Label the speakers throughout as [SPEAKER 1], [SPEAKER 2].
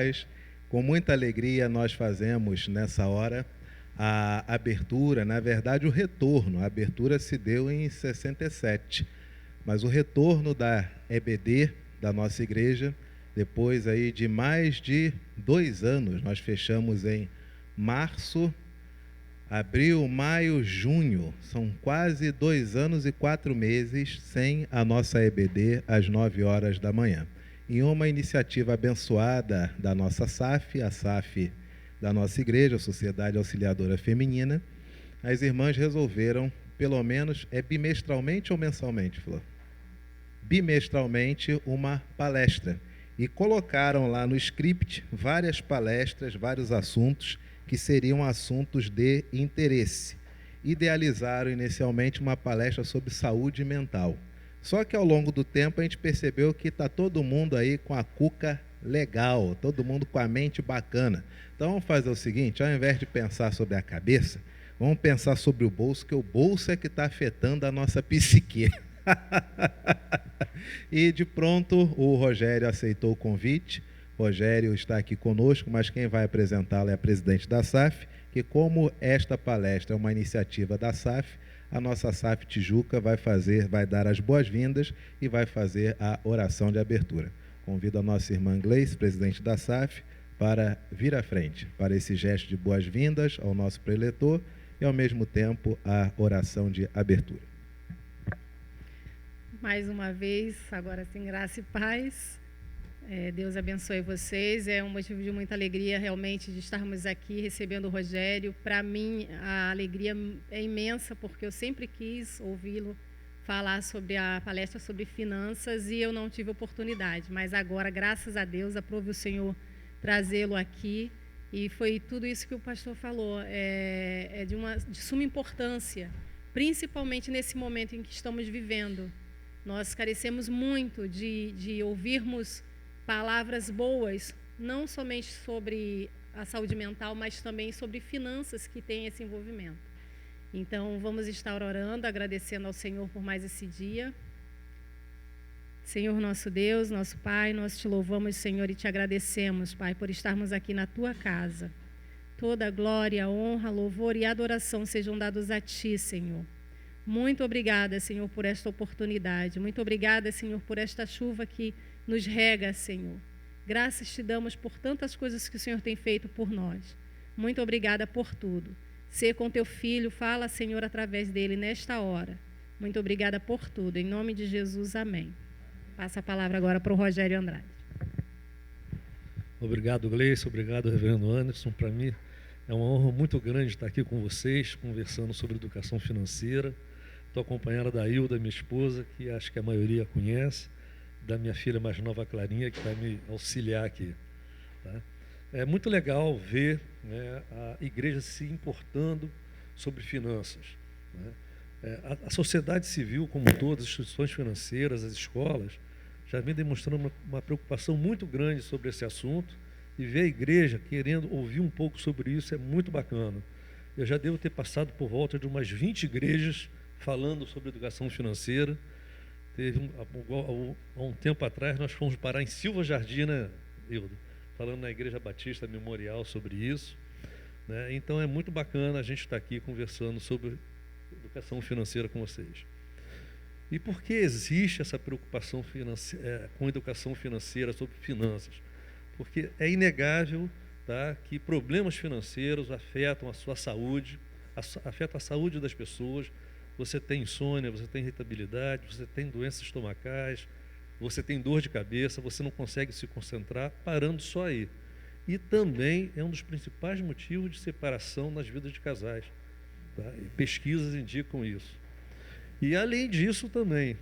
[SPEAKER 1] paz. Com muita alegria nós fazemos nessa hora a abertura, na verdade o retorno. A abertura se deu em 67, mas o retorno da EBD, da nossa igreja, depois aí de mais de 2 anos, nós fechamos em março, abril, maio, junho, são quase 2 anos e 4 meses sem a nossa EBD às 9 horas da manhã. Em uma iniciativa abençoada da nossa SAF, a SAF da nossa igreja, a Sociedade Auxiliadora Feminina, as irmãs resolveram, pelo menos, bimestralmente ou mensalmente, Flor? Bimestralmente, uma palestra. E colocaram lá no script várias palestras, vários assuntos que seriam assuntos de interesse. Idealizaram inicialmente uma palestra sobre saúde mental. Só que ao longo do tempo a gente percebeu que está todo mundo aí com a cuca legal, todo mundo com a mente bacana. Então vamos fazer o seguinte, ao invés de pensar sobre a cabeça, vamos pensar sobre o bolso, que o bolso é que está afetando a nossa psique. E de pronto o Rogério aceitou o convite. Rogério está aqui conosco, mas quem vai apresentá-lo é a presidente da SAF, que como esta palestra é uma iniciativa da SAF, a nossa SAF Tijuca vai dar as boas-vindas e vai fazer a oração de abertura. Convido a nossa irmã Gleice, presidente da SAF, para vir à frente, para esse gesto de boas-vindas ao nosso preletor e, ao mesmo tempo, a oração de abertura.
[SPEAKER 2] Mais uma vez, agora sim, graça e paz. Deus abençoe vocês. É um motivo de muita alegria, realmente, de estarmos aqui recebendo o Rogério. Para mim, a alegria é imensa, porque eu sempre quis ouvi-lo falar sobre a palestra sobre finanças e eu não tive oportunidade. Mas agora, graças a Deus, aprove o Senhor trazê-lo aqui. E foi tudo isso que o pastor falou. É de suma importância, principalmente nesse momento em que estamos vivendo. Nós carecemos muito de ouvirmos palavras boas, não somente sobre a saúde mental, mas também sobre finanças que têm esse envolvimento. Então, vamos estar orando, agradecendo ao Senhor por mais esse dia. Senhor nosso Deus, nosso Pai, nós te louvamos, Senhor, e te agradecemos, Pai, por estarmos aqui na tua casa. Toda glória, honra, louvor e adoração sejam dados a ti, Senhor. Muito obrigada, Senhor, por esta oportunidade. Muito obrigada, Senhor, por esta chuva que nos rega, Senhor. Graças te damos por tantas coisas que o Senhor tem feito por nós. Muito obrigada por tudo. Ser com teu filho, fala, Senhor, através dele nesta hora. Muito obrigada por tudo. Em nome de Jesus, amém. Passa a palavra agora para o Rogério Andrade.
[SPEAKER 3] Obrigado, Gleice. Obrigado, reverendo Anderson. Para mim é uma honra muito grande estar aqui com vocês, conversando sobre educação financeira. Estou acompanhada da Hilda, minha esposa, que acho que a maioria conhece, da minha filha mais nova, Clarinha, que vai me auxiliar aqui. Tá? É muito legal ver, né, a igreja se importando sobre finanças. Né? A sociedade civil, como todas as instituições financeiras, as escolas, já vem demonstrando uma preocupação muito grande sobre esse assunto, e ver a igreja querendo ouvir um pouco sobre isso é muito bacana. Eu já devo ter passado por volta de umas 20 igrejas falando sobre educação financeira. Teve há um tempo atrás, nós fomos parar em Silva Jardim, né, Hilda? Falando na Igreja Batista Memorial sobre isso. Né? Então é muito bacana a gente estar aqui conversando sobre educação financeira com vocês. E por que existe essa preocupação com educação financeira, sobre finanças? Porque é inegável, tá, que problemas financeiros afetam a sua saúde, afetam a saúde das pessoas. Você tem insônia, você tem irritabilidade, você tem doenças estomacais, você tem dor de cabeça, você não consegue se concentrar, parando só aí. E também é um dos principais motivos de separação nas vidas de casais. Tá? E pesquisas indicam isso. E além disso também,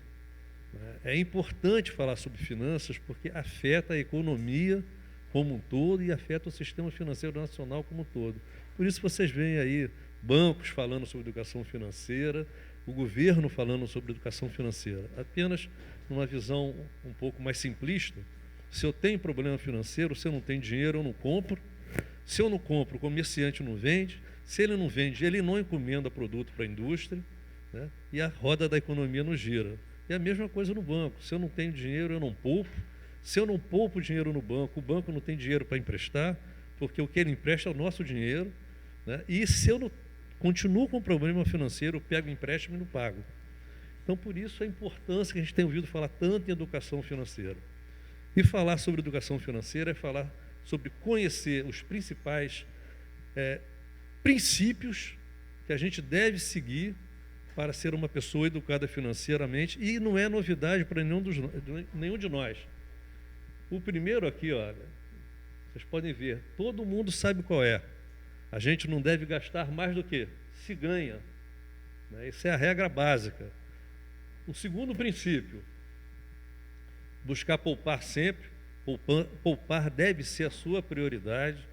[SPEAKER 3] né, é importante falar sobre finanças porque afeta a economia como um todo e afeta o sistema financeiro nacional como um todo. Por isso vocês veem aí bancos falando sobre educação financeira, o governo falando sobre educação financeira. Apenas numa visão um pouco mais simplista, se eu tenho problema financeiro, se eu não tenho dinheiro, eu não compro. Se eu não compro, o comerciante não vende. Se ele não vende, ele não encomenda produto para a indústria, né? E a roda da economia não gira. E a mesma coisa no banco. Se eu não tenho dinheiro, eu não poupo. Se eu não poupo dinheiro no banco, o banco não tem dinheiro para emprestar, porque o que ele empresta é o nosso dinheiro, né? E se eu não continuo com um problema financeiro, eu pego o empréstimo e não pago. Então, por isso a importância que a gente tem ouvido falar tanto em educação financeira. E falar sobre educação financeira é falar sobre conhecer os principais princípios que a gente deve seguir para ser uma pessoa educada financeiramente, e não é novidade para nenhum de nós. O primeiro aqui, olha, vocês podem ver, todo mundo sabe qual é. A gente não deve gastar mais do que se ganha, né? Essa é a regra básica. O segundo princípio, buscar poupar sempre. Poupar deve ser a sua prioridade,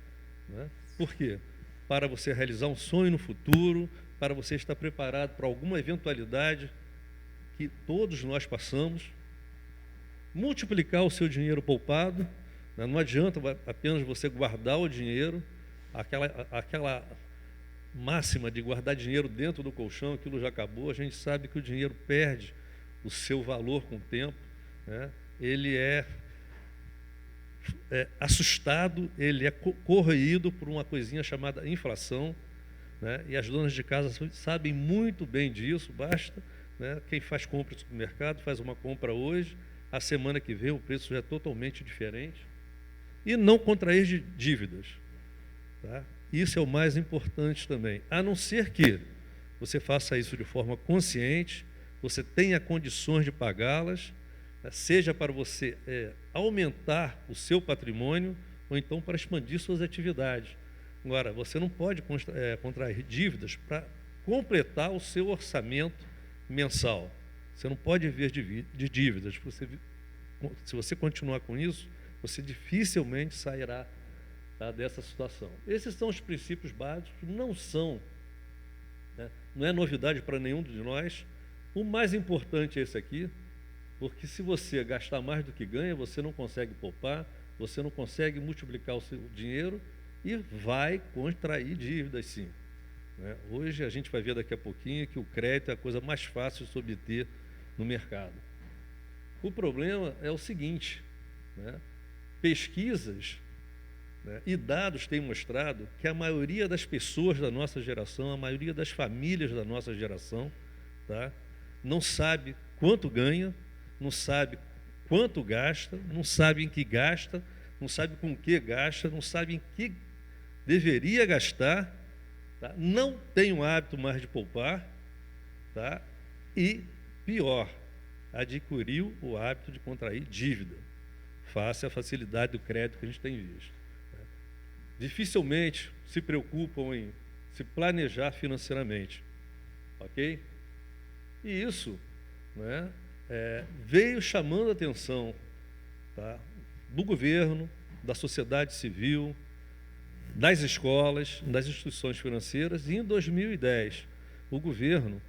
[SPEAKER 3] né? Por quê? Para você realizar um sonho no futuro, para você estar preparado para alguma eventualidade que todos nós passamos. Multiplicar o seu dinheiro poupado, né? Não adianta apenas você guardar o dinheiro, aquela máxima de guardar dinheiro dentro do colchão, aquilo já acabou. A gente sabe que o dinheiro perde o seu valor com o tempo, né? Ele é assustado, ele é corroído por uma coisinha chamada inflação, né? E as donas de casa sabem muito bem disso. Basta, né, quem faz compra no supermercado, faz uma compra hoje, a semana que vem o preço já é totalmente diferente. E não contrair dívidas, tá? Isso é o mais importante também, a não ser que você faça isso de forma consciente, você tenha condições de pagá-las, né, seja para você aumentar o seu patrimônio ou então para expandir suas atividades. Agora, você não pode contrair dívidas para completar o seu orçamento mensal. Você não pode viver de dívidas. Se você continuar com isso, você dificilmente sairá, tá, dessa situação. Esses são os princípios básicos, não são, né, não é novidade para nenhum de nós. O mais importante é esse aqui, porque se você gastar mais do que ganha, você não consegue poupar, você não consegue multiplicar o seu dinheiro e vai contrair dívidas, sim, né? Hoje a gente vai ver daqui a pouquinho que o crédito é a coisa mais fácil de se obter no mercado. O problema é o seguinte, né? Pesquisas, né, e dados têm mostrado que a maioria das pessoas da nossa geração, a maioria das famílias da nossa geração, tá, não sabe quanto ganha, não sabe quanto gasta, não sabe em que gasta, não sabe com que gasta, não sabe em que deveria gastar, tá? Não tem o hábito mais de poupar, tá? E, pior, adquiriu o hábito de contrair dívida, face à facilidade do crédito que a gente tem visto, né? Dificilmente se preocupam em se planejar financeiramente, ok? E isso, né, veio chamando a atenção, tá, do governo, da sociedade civil, das escolas, das instituições financeiras. E em 2010, o governo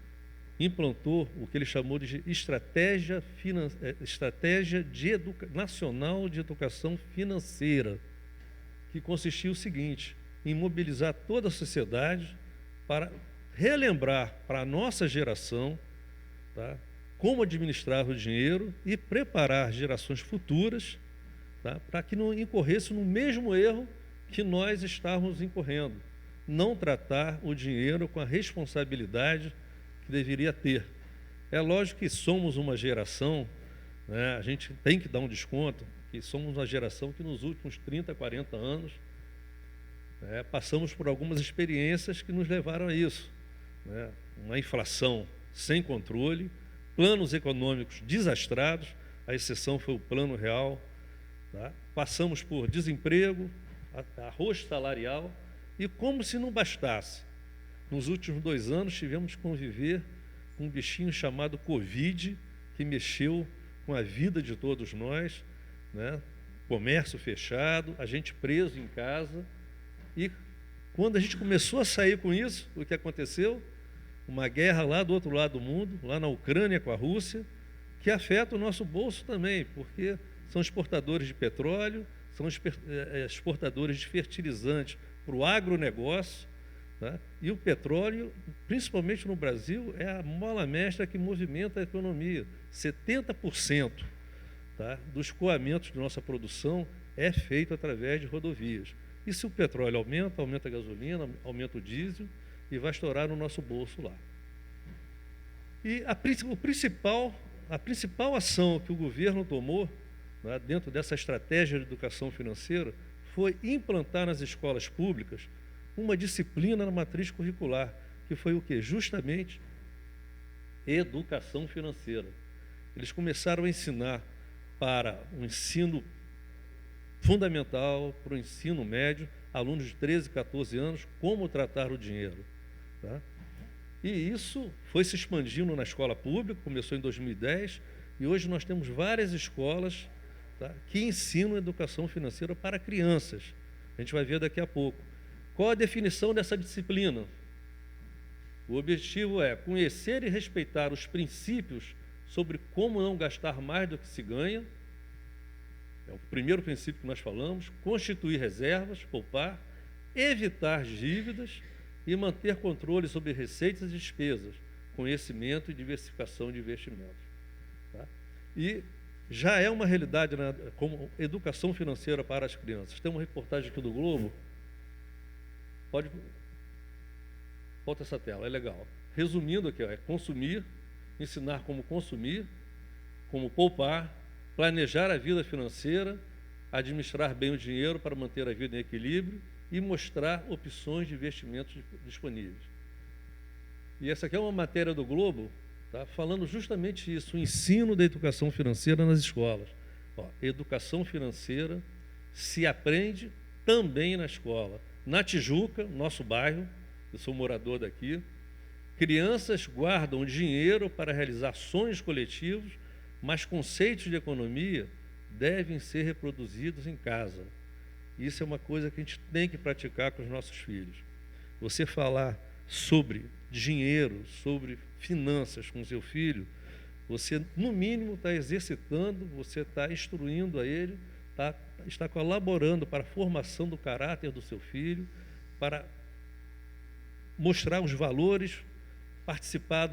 [SPEAKER 3] implantou o que ele chamou de Estratégia Nacional de Educação Financeira, que consistia o seguinte, em mobilizar toda a sociedade para relembrar para a nossa geração, tá, como administrar o dinheiro e preparar gerações futuras, tá, para que não incorresse no mesmo erro que nós estávamos incorrendo, não tratar o dinheiro com a responsabilidade que deveria ter. É lógico que somos uma geração, né, a gente tem que dar um desconto, que somos uma geração que nos últimos 30, 40 anos, né, passamos por algumas experiências que nos levaram a isso, né, uma inflação sem controle, planos econômicos desastrados, a exceção foi o Plano Real, tá? Passamos por desemprego, arroz salarial, e como se não bastasse, nos últimos 2 anos tivemos que conviver com um bichinho chamado Covid, que mexeu com a vida de todos nós, né? Comércio fechado, a gente preso em casa, e quando a gente começou a sair com isso, o que aconteceu? Uma guerra lá do outro lado do mundo, lá na Ucrânia com a Rússia, que afeta o nosso bolso também, porque são exportadores de petróleo, são exportadores de fertilizantes para o agronegócio, tá? E o petróleo, principalmente no Brasil, é a mola mestra que movimenta a economia. 70%, tá, do escoamento de nossa produção é feito através de rodovias. E se o petróleo aumenta, aumenta a gasolina, aumenta o diesel e vai estourar no nosso bolso lá. E a principal ação que o governo tomou, né, dentro dessa estratégia de educação financeira foi implantar nas escolas públicas uma disciplina na matriz curricular, que foi o quê? Justamente educação financeira. Eles começaram a ensinar para o ensino fundamental, para o ensino médio, alunos de 13, 14 anos, como tratar o dinheiro. Tá? E isso foi se expandindo na escola pública, começou em 2010, e hoje nós temos várias escolas, tá, que ensinam educação financeira para crianças. A gente vai ver daqui a pouco. Qual a definição dessa disciplina? O objetivo é conhecer e respeitar os princípios sobre como não gastar mais do que se ganha. É o primeiro princípio que nós falamos. Constituir reservas, poupar, evitar dívidas e manter controle sobre receitas e despesas, conhecimento e diversificação de investimentos. Tá? E já é uma realidade, né, como educação financeira para as crianças. Tem uma reportagem aqui do Globo. Volta essa tela, é legal. Resumindo aqui, é consumir, ensinar como consumir, como poupar, planejar a vida financeira, administrar bem o dinheiro para manter a vida em equilíbrio e mostrar opções de investimentos disponíveis. E essa aqui é uma matéria do Globo, tá, falando justamente isso, o ensino da educação financeira nas escolas. Ó, educação financeira se aprende também na escola. Na Tijuca, nosso bairro, eu sou morador daqui, crianças guardam dinheiro para realizar sonhos coletivos, mas conceitos de economia devem ser reproduzidos em casa. Isso é uma coisa que a gente tem que praticar com os nossos filhos. Você falar sobre dinheiro, sobre finanças com seu filho, você, no mínimo, está exercitando, você está instruindo a ele, está colaborando para a formação do caráter do seu filho, para mostrar os valores, participar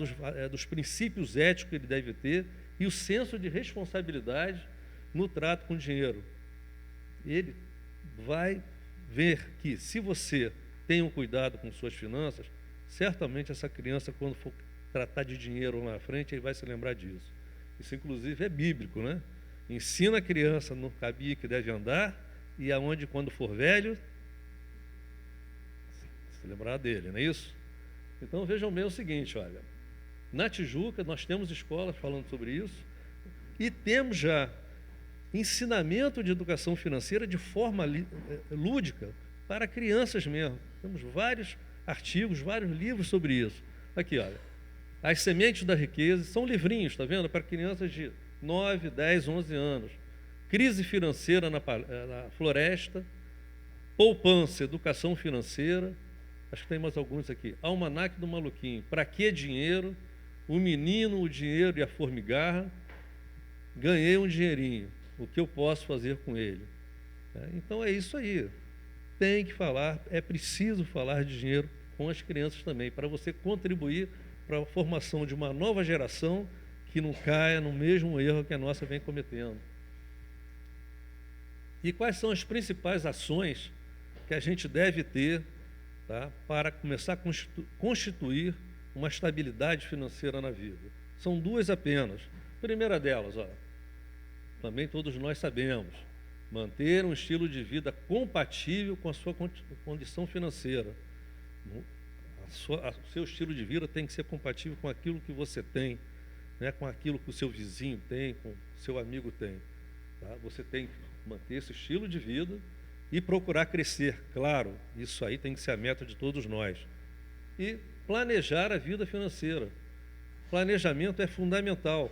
[SPEAKER 3] dos princípios éticos que ele deve ter e o senso de responsabilidade no trato com o dinheiro. Ele vai ver que, se você tem um cuidado com suas finanças, certamente essa criança, quando for tratar de dinheiro lá na frente, ele vai se lembrar disso. Isso, inclusive, é bíblico, né? Ensina a criança no caminho que deve andar e aonde, quando for velho, se lembrar dele, não é isso? Então, vejam bem o seguinte, olha, na Tijuca nós temos escolas falando sobre isso e temos já ensinamento de educação financeira de forma lúdica para crianças mesmo. Temos vários artigos, vários livros sobre isso. Aqui, olha, As Sementes da Riqueza, são livrinhos, está vendo? Para crianças de 9, 10, 11 anos. Crise Financeira na Floresta, Poupança, Educação Financeira, acho que tem mais alguns aqui. Almanaque do Maluquinho, Pra Que Dinheiro? O Menino, o Dinheiro e a Formigarra. Ganhei um dinheirinho, o que eu posso fazer com ele? Então é isso aí. Tem que falar, é preciso falar de dinheiro com as crianças também, para você contribuir para a formação de uma nova geração que não caia no mesmo erro que a nossa vem cometendo. E quais são as principais ações que a gente deve ter, tá, para começar a constituir uma estabilidade financeira na vida? São duas apenas. A primeira delas, ó, também todos nós sabemos, manter um estilo de vida compatível com a sua condição financeira. O seu estilo de vida tem que ser compatível com aquilo que você tem, né, com aquilo que o seu vizinho tem, com o seu amigo tem. Tá? Você tem que manter esse estilo de vida e procurar crescer. Claro, isso aí tem que ser a meta de todos nós. E planejar a vida financeira. Planejamento é fundamental,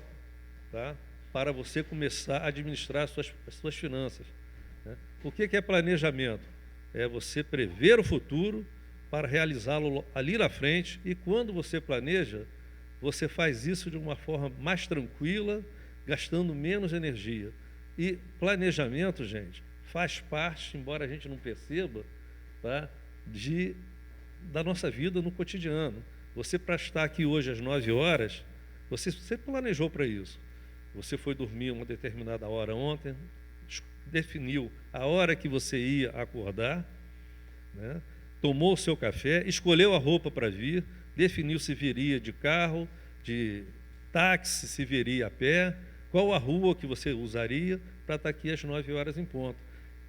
[SPEAKER 3] tá, para você começar a administrar as suas finanças. Né? O que é planejamento? É você prever o futuro para realizá-lo ali na frente, e quando você planeja, você faz isso de uma forma mais tranquila, gastando menos energia. E planejamento, gente, faz parte, embora a gente não perceba, tá, da nossa vida no cotidiano. Você, para estar aqui hoje às 9 horas, você planejou para isso. Você foi dormir uma determinada hora ontem, definiu a hora que você ia acordar, né? Tomou o seu café, escolheu a roupa para vir, definiu se viria de carro, de táxi, se viria a pé, qual a rua que você usaria para estar aqui às 9 horas em ponto.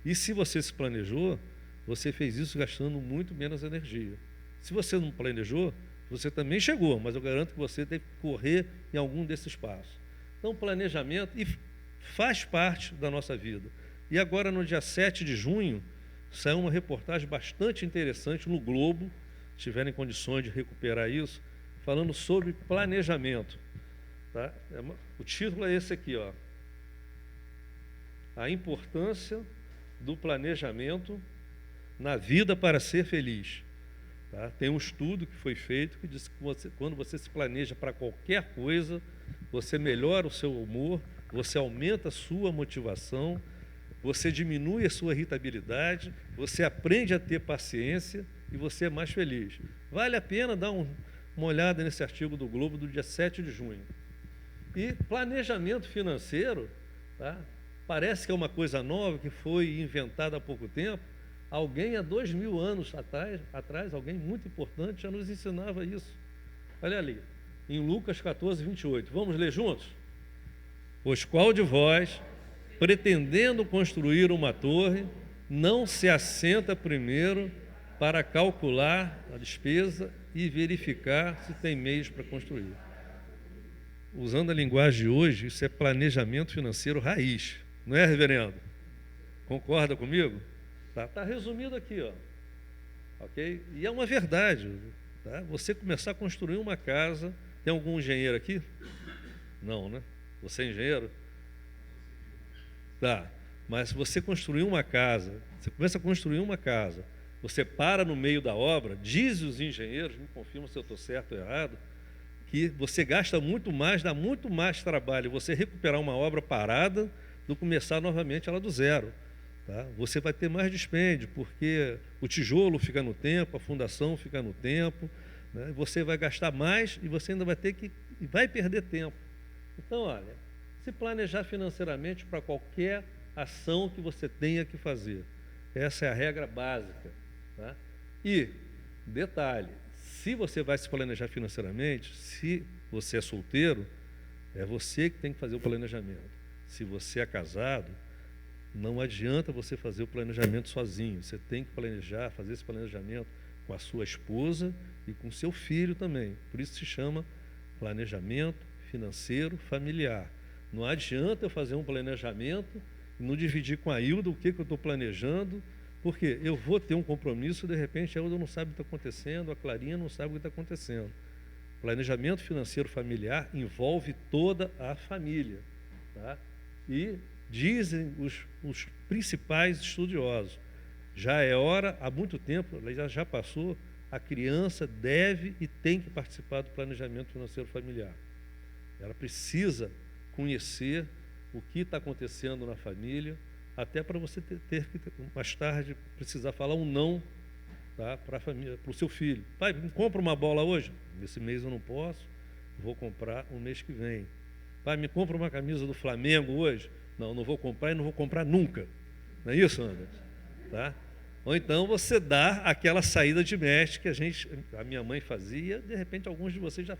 [SPEAKER 3] E se você se planejou, você fez isso gastando muito menos energia. Se você não planejou, você também chegou, mas eu garanto que você deve correr em algum desses passos. Então, planejamento faz parte da nossa vida. E agora, no dia 7 de junho, saiu uma reportagem bastante interessante no Globo, se tiverem condições de recuperar isso, falando sobre planejamento. Tá? O título é esse aqui, ó. A importância do planejamento na vida para ser feliz. Tá? Tem um estudo que foi feito que diz que quando você se planeja para qualquer coisa, você melhora o seu humor, você aumenta a sua motivação, você diminui a sua irritabilidade, você aprende a ter paciência e você é mais feliz. Vale a pena dar uma olhada nesse artigo do Globo do dia 7 de junho. E planejamento financeiro, tá? Parece que é uma coisa nova que foi inventada há pouco tempo. Alguém há 2000 anos atrás, alguém muito importante, já nos ensinava isso. Olha ali, em Lucas 14, 28. Vamos ler juntos? Pois qual de vós, pretendendo construir uma torre, não se assenta primeiro para calcular a despesa e verificar se tem meios para construir? Usando a linguagem de hoje, isso é planejamento financeiro raiz. Não é, reverendo? Concorda comigo? Tá resumido aqui, ó. Ok? E é uma verdade. Tá? Você começar a construir uma casa. Tem algum engenheiro aqui? Não, né? Você é engenheiro? Tá. Mas se você construir uma casa, você começa a construir uma casa, você para no meio da obra, diz os engenheiros, me confirma se eu estou certo ou errado, que você gasta muito mais, dá muito mais trabalho você recuperar uma obra parada do que começar novamente ela do zero. Tá? Você vai ter mais dispêndio, porque o tijolo fica no tempo, a fundação fica no tempo, né? Você vai gastar mais e você ainda vai perder tempo. Então, olha, se planejar financeiramente para qualquer ação que você tenha que fazer. Essa é a regra básica. Tá? E, detalhe, se você vai se planejar financeiramente, se você é solteiro, é você que tem que fazer o planejamento. Se você é casado, não adianta você fazer o planejamento sozinho. Você tem que planejar, fazer esse planejamento com a sua esposa e com o seu filho também. Por isso se chama planejamento financeiro familiar. Não adianta eu fazer um planejamento e não dividir com a Hilda o que eu estou planejando, porque eu vou ter um compromisso e, de repente, a Hilda não sabe o que está acontecendo, a Clarinha não sabe o que está acontecendo. Planejamento financeiro familiar envolve toda a família. Tá? E dizem os principais estudiosos, já é hora, há muito tempo, já passou, a criança deve e tem que participar do planejamento financeiro familiar. Ela precisa conhecer o que está acontecendo na família, até para você ter que, mais tarde, precisar falar um não, tá, para a família, para o seu filho. Pai, me compra uma bola hoje? Esse mês eu não posso, vou comprar o mês que vem. Pai, me compra uma camisa do Flamengo hoje? Não, não vou comprar e não vou comprar nunca. Não é isso, Anderson? Tá? Ou então você dá aquela saída de mestre que a minha mãe fazia, de repente alguns de vocês já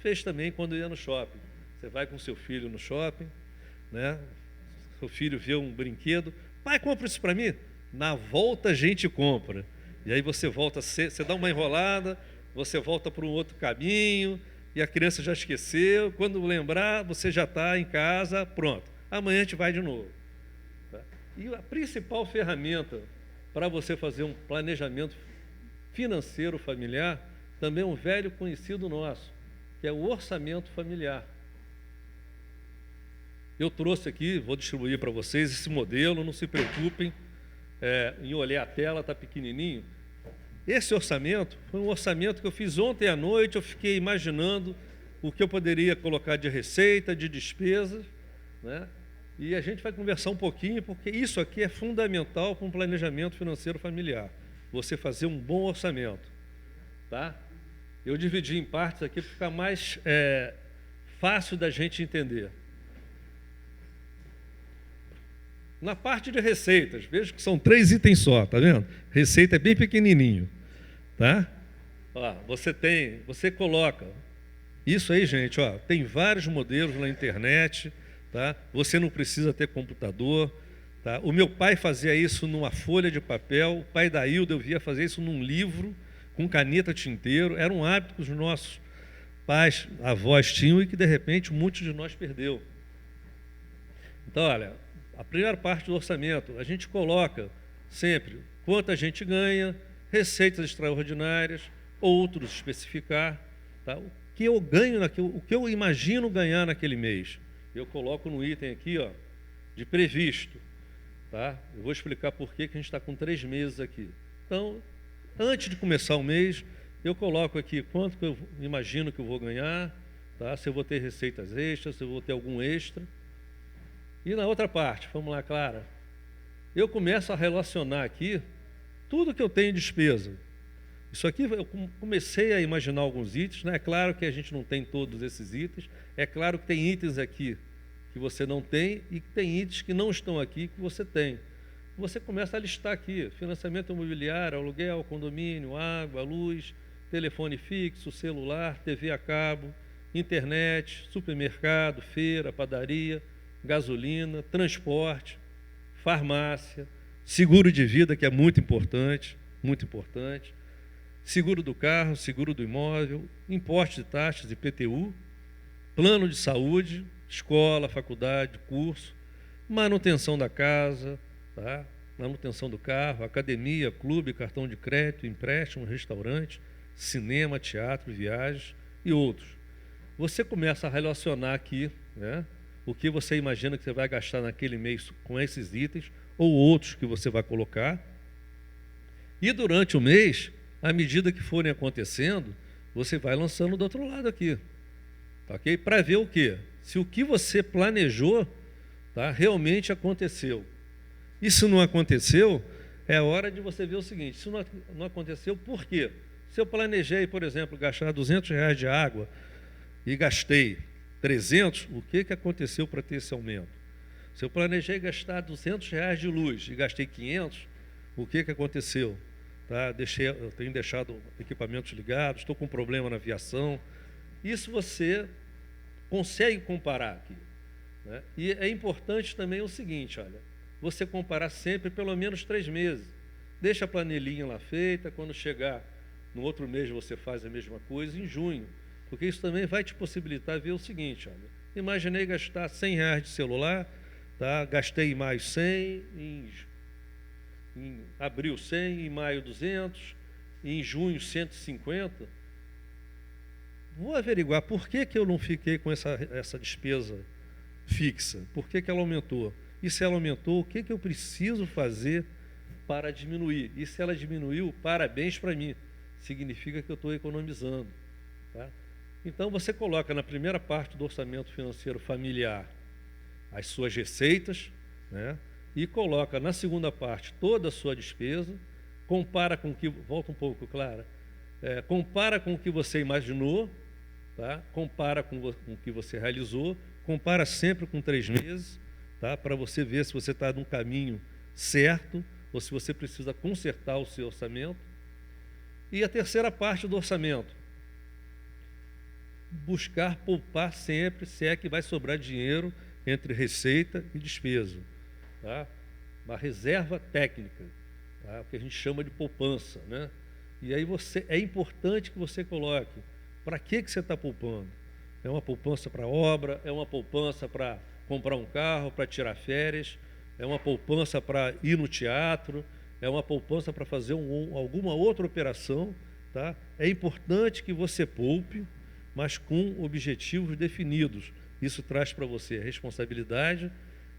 [SPEAKER 3] fez também quando ia no shopping. Você vai com seu filho no shopping, né? Seu filho vê um brinquedo, pai, compra isso para mim? Na volta a gente compra. E aí você volta, você dá uma enrolada, você volta para um outro caminho, e a criança já esqueceu, quando lembrar, você já está em casa, pronto. Amanhã a gente vai de novo. Tá? E a principal ferramenta para você fazer um planejamento financeiro familiar, também é um velho conhecido nosso, que é o orçamento familiar. Eu trouxe aqui, vou distribuir para vocês esse modelo, não se preocupem em olhar a tela, está pequenininho. Esse orçamento foi um orçamento que eu fiz ontem à noite, eu fiquei imaginando o que eu poderia colocar de receita, de despesas, né? E a gente vai conversar um pouquinho, porque isso aqui é fundamental para um planejamento financeiro familiar, você fazer um bom orçamento. Tá? Eu dividi em partes aqui para ficar mais fácil da gente entender. na parte de receitas, veja que são 3 itens só, tá vendo? Receita é bem pequenininho, tá? Ó, você coloca, isso aí, gente, ó, tem vários modelos na internet, tá? Você não precisa ter computador, tá? O meu pai fazia isso numa folha de papel, o pai da Hilda eu via fazer isso num livro, com caneta tinteiro, era um hábito que os nossos pais, avós tinham e que, de repente, muitos de nós perdeu. Então, olha, a primeira parte do orçamento, a gente coloca sempre quanto a gente ganha, receitas extraordinárias, outros especificar, tá? O que eu ganho, o que eu imagino ganhar naquele mês. Eu coloco no item aqui, ó, de previsto. Tá? Eu vou explicar por que a gente está com 3 meses aqui. Então, antes de começar o mês, eu coloco aqui quanto que eu imagino que eu vou ganhar, tá? Se eu vou ter receitas extras, se eu vou ter algum extra. E na outra parte, vamos lá, Clara, eu começo a relacionar aqui tudo que eu tenho de despesa. Isso aqui, eu comecei a imaginar alguns itens, né? É claro que a gente não tem todos esses itens, é claro que tem itens aqui que você não tem e que tem itens que não estão aqui que você tem. Você começa a listar aqui, financiamento imobiliário, aluguel, condomínio, água, luz, telefone fixo, celular, TV a cabo, internet, supermercado, feira, padaria, gasolina, transporte, farmácia, seguro de vida, que é muito importante, seguro do carro, seguro do imóvel, imposto de taxas, IPTU, plano de saúde, escola, faculdade, curso, manutenção da casa, tá? Manutenção do carro, academia, clube, cartão de crédito, empréstimo, restaurante, cinema, teatro, viagens e outros. Você começa a relacionar aqui, né, o que você imagina que você vai gastar naquele mês com esses itens ou outros que você vai colocar. E durante o mês, à medida que forem acontecendo, você vai lançando do outro lado aqui. Tá, ok? Para ver o quê? Se o que você planejou, tá, realmente aconteceu. E se não aconteceu, é hora de você ver o seguinte, se não aconteceu, por quê? Se eu planejei, por exemplo, gastar R$200 de água e gastei 300, o que aconteceu para ter esse aumento? Se eu planejei gastar R$200 de luz e gastei 500, o que aconteceu? Tá? Eu tenho deixado equipamentos ligados, estou com problema na aviação. Isso você consegue comparar aqui, né? E é importante também o seguinte, olha, você comparar sempre pelo menos 3 meses. Deixa a planilhinha lá feita, quando chegar no outro mês você faz a mesma coisa em junho, porque isso também vai te possibilitar ver o seguinte, olha, imaginei gastar R$100 de celular, tá? Gastei em maio 100, em abril 100, em maio 200, em junho 150. Vou averiguar por que eu não fiquei com essa despesa fixa, por que ela aumentou. E se ela aumentou, o que eu preciso fazer para diminuir? E se ela diminuiu, parabéns para mim, significa que eu estou economizando. Tá? Então, você coloca na primeira parte do orçamento financeiro familiar as suas receitas, né? E coloca na segunda parte toda a sua despesa, compara com o que... Volta um pouco, Clara. Compara com o que você imaginou, tá? Compara com o que você realizou, compara sempre com 3 meses, tá? Para você ver se você está no caminho certo ou se você precisa consertar o seu orçamento. E a terceira parte do orçamento, buscar poupar sempre, se é que vai sobrar dinheiro entre receita e despesa. Tá? Uma reserva técnica, tá? O que a gente chama de poupança, né? E aí é importante que você coloque para que você está poupando. É uma poupança para obra, é uma poupança para comprar um carro, para tirar férias, é uma poupança para ir no teatro, é uma poupança para fazer alguma outra operação. Tá? É importante que você poupe, mas com objetivos definidos. Isso traz para você responsabilidade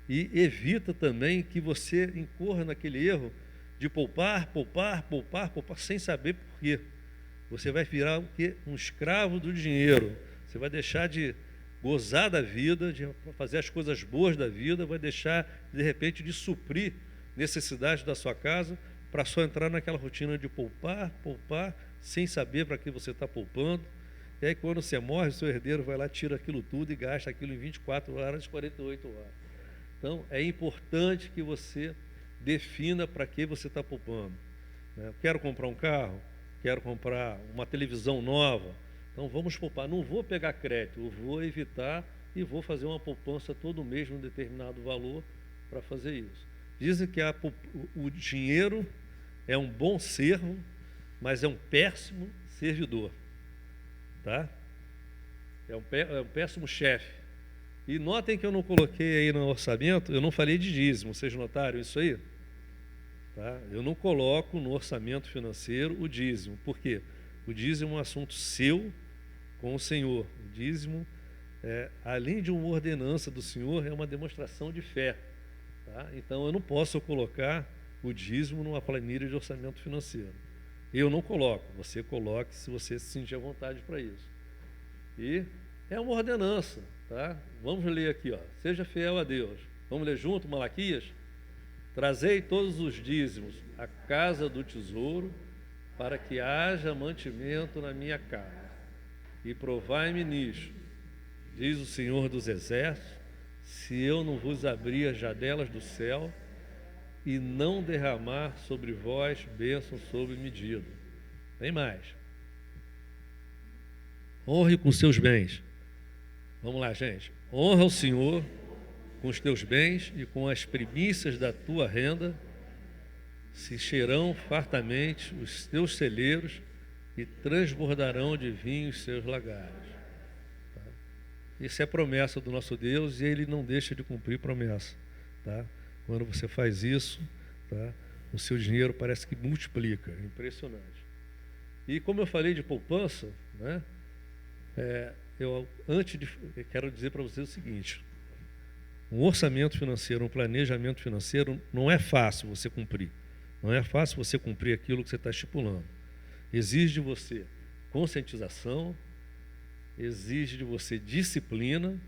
[SPEAKER 3] e evita também que você incorra naquele erro de poupar, sem saber por quê. Você vai virar o quê? Um escravo do dinheiro. Você vai deixar de gozar da vida, de fazer as coisas boas da vida, vai deixar, de repente, de suprir necessidades da sua casa para só entrar naquela rotina de poupar, sem saber para que você está poupando. E aí, quando você morre, o seu herdeiro vai lá, tira aquilo tudo e gasta aquilo em 24 horas, 48 horas. Então, é importante que você defina para que você está poupando. Né? Quero comprar um carro, quero comprar uma televisão nova, então vamos poupar. Não vou pegar crédito, eu vou evitar e vou fazer uma poupança todo mês num determinado valor para fazer isso. Dizem que o dinheiro é um bom servo, mas é um péssimo servidor. Tá? É um péssimo chefe. E notem que eu não coloquei aí no orçamento, eu não falei de dízimo, vocês notaram isso aí? Tá? Eu não coloco no orçamento financeiro o dízimo. Por quê? O dízimo é um assunto seu com o Senhor. O dízimo, além de uma ordenança do Senhor, é uma demonstração de fé. Tá? Então, eu não posso colocar o dízimo numa planilha de orçamento financeiro. Eu não coloco, você coloque se você se sentir à vontade para isso. E é uma ordenança. Tá? Vamos ler aqui, ó. Seja fiel a Deus. Vamos ler junto, Malaquias? Trazei todos os dízimos à casa do tesouro, para que haja mantimento na minha casa. E provai-me nisto, diz o Senhor dos Exércitos, se eu não vos abrir as janelas do céu e não derramar sobre vós bênção sobre medida. Tem mais. Honre com seus bens. Vamos lá, gente. Honra o Senhor com os teus bens e com as primícias da tua renda, se encherão fartamente os teus celeiros e transbordarão de vinho os seus lagares. Tá? Isso é promessa do nosso Deus e Ele não deixa de cumprir promessa. Tá? Quando você faz isso, tá? O seu dinheiro parece que multiplica, é impressionante. E como eu falei de poupança, né? Eu quero dizer para vocês o seguinte: um orçamento financeiro, um planejamento financeiro não é fácil você cumprir. Não é fácil você cumprir aquilo que você está estipulando. Exige de você conscientização, exige de você disciplina,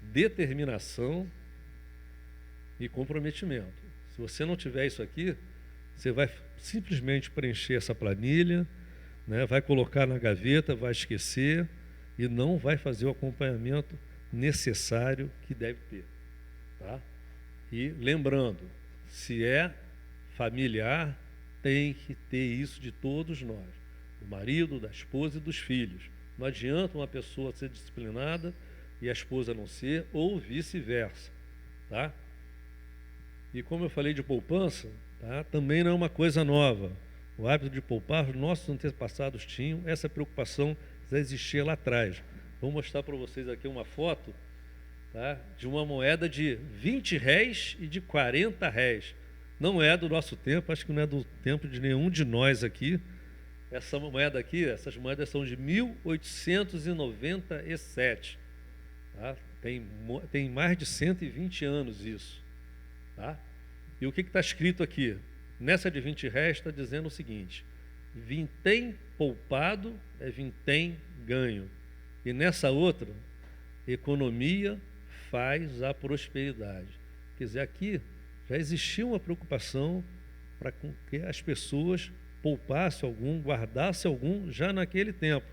[SPEAKER 3] determinação e comprometimento. Se você não tiver isso aqui, você vai simplesmente preencher essa planilha, né, vai colocar na gaveta, vai esquecer e não vai fazer o acompanhamento necessário que deve ter. Tá? E lembrando, se é familiar, tem que ter isso de todos nós, do marido, da esposa e dos filhos. Não adianta uma pessoa ser disciplinada e a esposa não ser, ou vice-versa. Tá? E como eu falei de poupança, tá? Também não é uma coisa nova. O hábito de poupar, os nossos antepassados tinham, essa preocupação já existia lá atrás. Vou mostrar para vocês aqui uma foto, tá? De uma moeda de 20 réis e de 40 réis. Não é do nosso tempo, acho que não é do tempo de nenhum de nós aqui. Essa moeda aqui, essas moedas são de 1897. Tá? Tem mais de 120 anos isso. Tá? E o que está escrito aqui? Nessa de 20 réis está dizendo o seguinte: vintém poupado é vintém ganho. E nessa outra, economia faz a prosperidade. Quer dizer, aqui já existia uma preocupação para que as pessoas poupassem algum, guardassem algum já naquele tempo.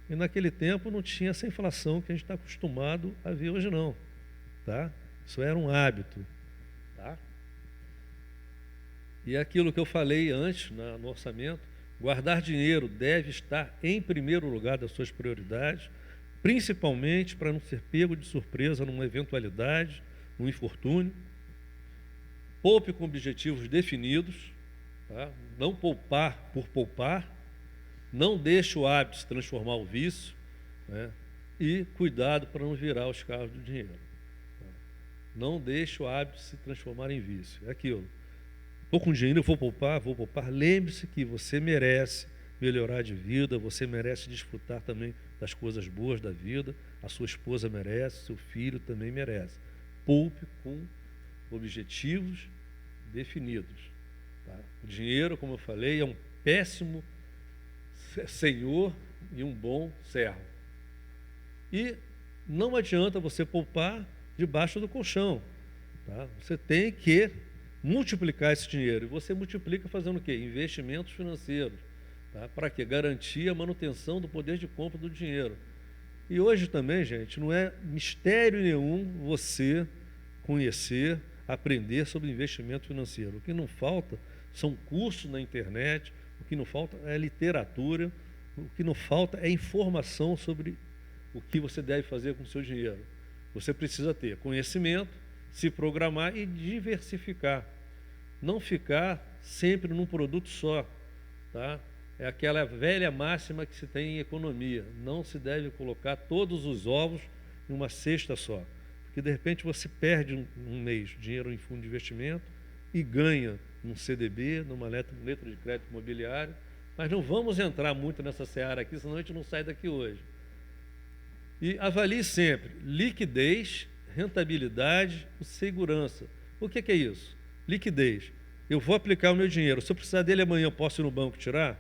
[SPEAKER 3] E naquele tempo não tinha essa inflação que a gente está acostumado a ver hoje não. Tá? Isso era um hábito. Tá? E aquilo que eu falei antes no orçamento, guardar dinheiro deve estar em primeiro lugar das suas prioridades, principalmente para não ser pego de surpresa numa eventualidade, num infortúnio. Poupe com objetivos definidos, tá? Não poupar por poupar, não deixe o hábito se transformar o vício, né? E cuidado para não virar os carros do dinheiro. Tá? Não deixe o hábito se transformar em vício. É aquilo. Estou com dinheiro, eu vou poupar. Lembre-se que você merece melhorar de vida, você merece desfrutar também das coisas boas da vida, a sua esposa merece, seu filho também merece. Poupe com objetivos definidos. Tá? O dinheiro, como eu falei, é um péssimo senhor e um bom servo. E não adianta você poupar debaixo do colchão. Tá? Você tem que multiplicar esse dinheiro. E você multiplica fazendo o quê? Investimentos financeiros. Tá? Para quê? Garantir a manutenção do poder de compra do dinheiro. E hoje também, gente, não é mistério nenhum você conhecer, aprender sobre investimento financeiro. O que não falta são cursos na internet, o que não falta é literatura, o que não falta é informação sobre o que você deve fazer com o seu dinheiro. Você precisa ter conhecimento, se programar e diversificar. Não ficar sempre num produto só. Tá? É aquela velha máxima que se tem em economia. Não se deve colocar todos os ovos em uma cesta só. Porque, de repente, você perde um mês dinheiro em fundo de investimento e ganha num CDB, numa letra de crédito imobiliário. Mas não vamos entrar muito nessa seara aqui, senão a gente não sai daqui hoje. E avalie sempre liquidez, rentabilidade e segurança. O que é isso? Liquidez. Eu vou aplicar o meu dinheiro. Se eu precisar dele amanhã, eu posso ir no banco tirar?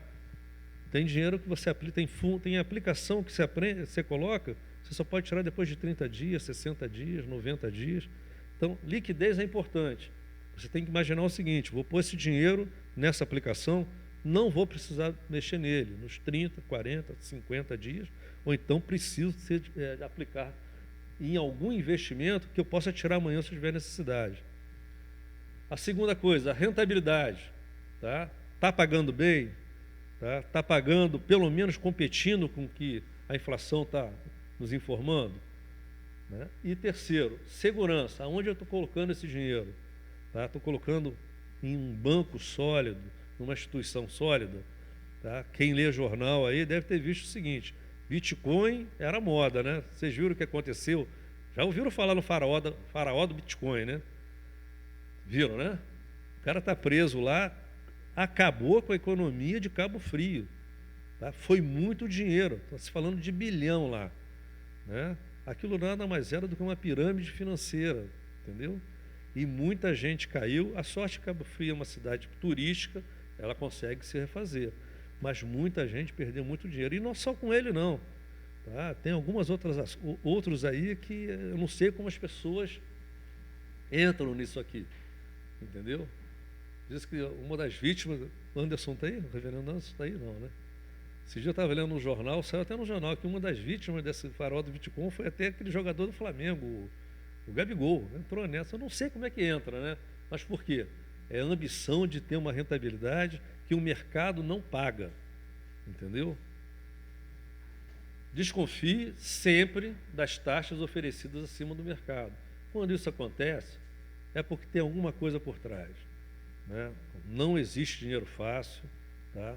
[SPEAKER 3] Tem dinheiro que você aplica, tem aplicação que você coloca, você só pode tirar depois de 30 dias, 60 dias, 90 dias. Então, liquidez é importante. Você tem que imaginar o seguinte: vou pôr esse dinheiro nessa aplicação, não vou precisar mexer nele nos 30, 40, 50 dias, ou então preciso aplicar em algum investimento que eu possa tirar amanhã se eu tiver necessidade. A segunda coisa, a rentabilidade. Tá pagando bem? Tá pagando, pelo menos competindo com o que a inflação está nos informando? Né? E terceiro, segurança. Aonde eu estou colocando esse dinheiro? Estou colocando em um banco sólido, numa instituição sólida. Quem lê jornal aí deve ter visto o seguinte: Bitcoin era moda, né? Vocês viram o que aconteceu? Já ouviram falar no faraó do Bitcoin, né? Viram, né? O cara está preso lá, acabou com a economia de Cabo Frio. Foi muito dinheiro, está se falando de bilhão lá. Né? Aquilo nada mais era do que uma pirâmide financeira, entendeu? E muita gente caiu. A sorte que Cabo Frio é uma cidade turística, ela consegue se refazer. Mas muita gente perdeu muito dinheiro. E não só com ele, não. Tem algumas outros aí que eu não sei como as pessoas entram nisso aqui. Entendeu? Diz que uma das vítimas... Anderson está aí? O reverendo Anderson está aí? Não, né? Esse dia eu estava lendo no jornal, saiu até no jornal, que uma das vítimas desse farol do Bitcoin foi até aquele jogador do Flamengo, o Gabigol. Entrou nessa. Eu não sei como é que entra, né? Mas por quê? É a ambição de ter uma rentabilidade que o mercado não paga. Entendeu? Desconfie sempre das taxas oferecidas acima do mercado. Quando isso acontece, é porque tem alguma coisa por trás. Né? Não existe dinheiro fácil, tá?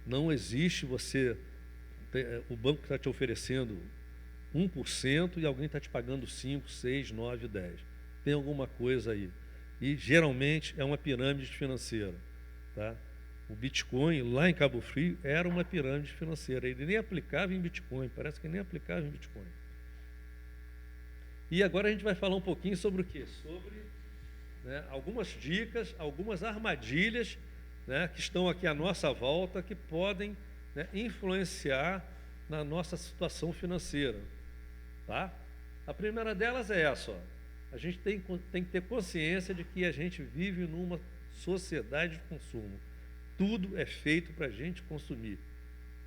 [SPEAKER 3] Não existe o banco está te oferecendo 1% e alguém está te pagando 5, 6, 9, 10. Tem alguma coisa aí. E geralmente é uma pirâmide financeira. Tá? O Bitcoin, lá em Cabo Frio, era uma pirâmide financeira. Ele nem aplicava em Bitcoin, parece que nem aplicava em Bitcoin. E agora a gente vai falar um pouquinho sobre o quê? Sobre algumas dicas, algumas armadilhas, que estão aqui à nossa volta, que podem influenciar na nossa situação financeira. Tá? A primeira delas é essa: a gente tem que ter consciência de que a gente vive numa sociedade de consumo. Tudo é feito para a gente consumir.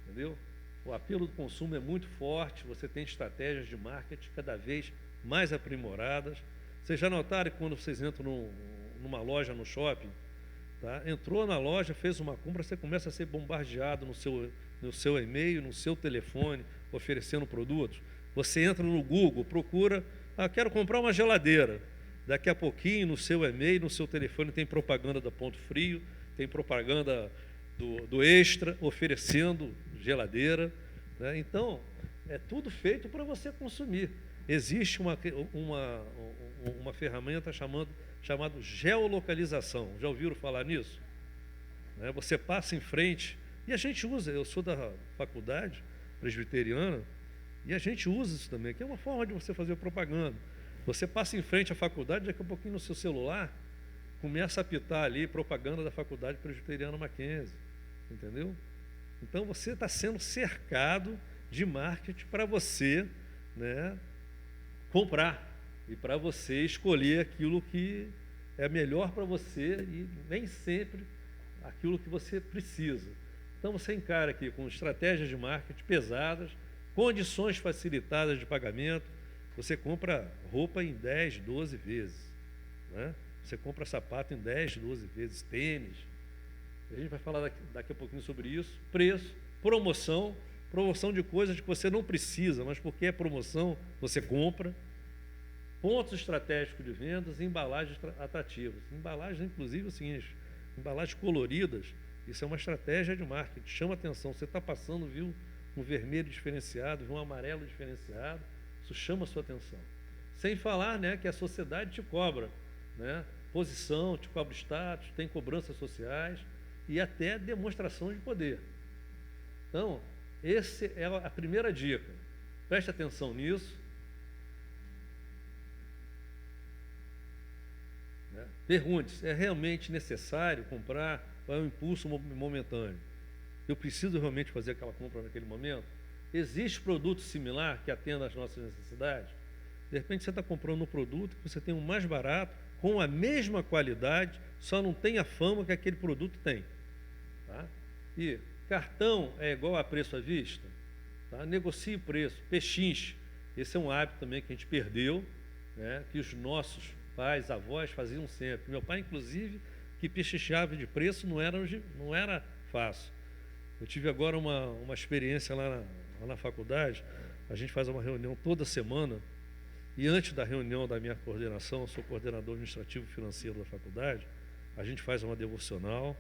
[SPEAKER 3] Entendeu? O apelo do consumo é muito forte, você tem estratégias de marketing cada vez mais aprimoradas. Vocês já notaram que quando vocês entram numa loja, no shopping, entrou na loja, fez uma compra, você começa a ser bombardeado no seu e-mail, no seu telefone, oferecendo produtos. Você entra no Google, procura, quero comprar uma geladeira. Daqui a pouquinho, no seu e-mail, no seu telefone, tem propaganda da Ponto Frio, tem propaganda do Extra, oferecendo geladeira. Né? Então, é tudo feito para você consumir. Existe uma ferramenta chamada geolocalização. Já ouviram falar nisso? Você passa em frente, e a gente usa, eu sou da faculdade presbiteriana, e a gente usa isso também, que é uma forma de você fazer propaganda. Você passa em frente à faculdade, daqui a pouquinho no seu celular, começa a apitar ali propaganda da Faculdade Presbiteriana Mackenzie. Entendeu? Então você está sendo cercado de marketing para você comprar e para você escolher aquilo que é melhor para você e nem sempre aquilo que você precisa. Então você encara aqui com estratégias de marketing pesadas, condições facilitadas de pagamento, você compra roupa em 10, 12 vezes. né? Você compra sapato em 10, 12 vezes, tênis. A gente vai falar daqui a pouquinho sobre isso. Preço, promoção de coisas que você não precisa, mas porque é promoção, você compra. Pontos estratégicos de vendas e embalagens atrativas. Embalagens, inclusive, é o seguinte, embalagens coloridas, isso é uma estratégia de marketing, chama atenção. Você está passando, viu um vermelho diferenciado, viu um amarelo diferenciado, isso chama a sua atenção. Sem falar, né, que a sociedade te cobra, né, posição, te cobra status, tem cobranças sociais e até demonstração de poder. Então, essa é a primeira dica. Preste atenção nisso. Pergunte-se, é realmente necessário comprar ou é um impulso momentâneo? Eu preciso realmente fazer aquela compra naquele momento? Existe produto similar que atenda às nossas necessidades? De repente você está comprando um produto que você tem um mais barato, com a mesma qualidade, só não tem a fama que aquele produto tem. Tá? E cartão é igual a preço à vista? Tá? Negocie o preço, pechinche. Esse é um hábito também que a gente perdeu, né, que os nossos pais, avós faziam sempre. Meu pai, inclusive, que pechinchava de preço não era fácil. Eu tive agora uma experiência lá na faculdade. A gente faz uma reunião toda semana e antes da reunião da minha coordenação, eu sou coordenador administrativo e financeiro da faculdade, a gente faz uma devocional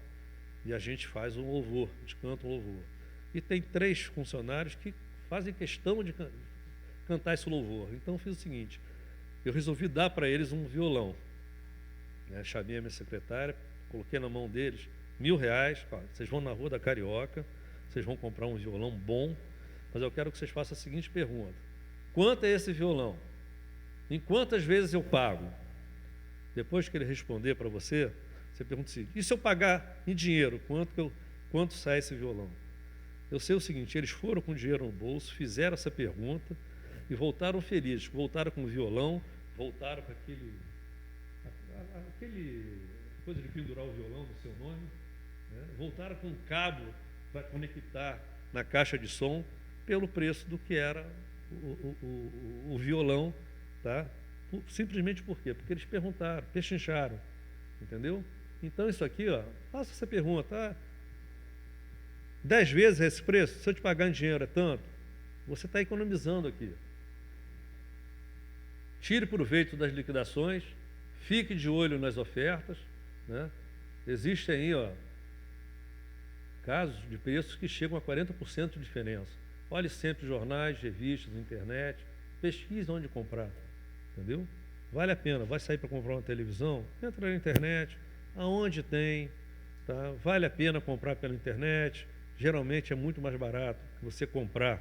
[SPEAKER 3] e a gente faz um louvor, a gente canta um louvor. E tem 3 funcionários que fazem questão de cantar esse louvor. Então eu fiz o seguinte, eu resolvi dar para eles um violão. Né? Chamei a minha secretária, coloquei na mão deles R$1.000. Vocês vão na Rua da Carioca, vocês vão comprar um violão bom, mas eu quero que vocês façam a seguinte pergunta: quanto é esse violão? Em quantas vezes eu pago? Depois que ele responder para você, você pergunta assim: e se eu pagar em dinheiro, quanto sai esse violão? Eu sei o seguinte, eles foram com dinheiro no bolso, fizeram essa pergunta e voltaram felizes, voltaram com o violão, voltaram com aquele coisa de pendurar o violão no seu nome, né? Voltaram com um cabo para conectar na caixa de som pelo preço do que era o violão, tá? Simplesmente por quê? Porque eles perguntaram, pechincharam, entendeu? Então isso aqui, ó, faça essa pergunta, 10 vezes esse preço, se eu te pagar em dinheiro é tanto, você está economizando aqui. Tire proveito das liquidações, fique de olho nas ofertas, né? Existem aí, ó, casos de preços que chegam a 40% de diferença. Olhe sempre jornais, revistas, internet, pesquise onde comprar, entendeu? Vale a pena, vai sair para comprar uma televisão, entra na internet, aonde tem, tá? Vale a pena comprar pela internet, geralmente é muito mais barato que você comprar,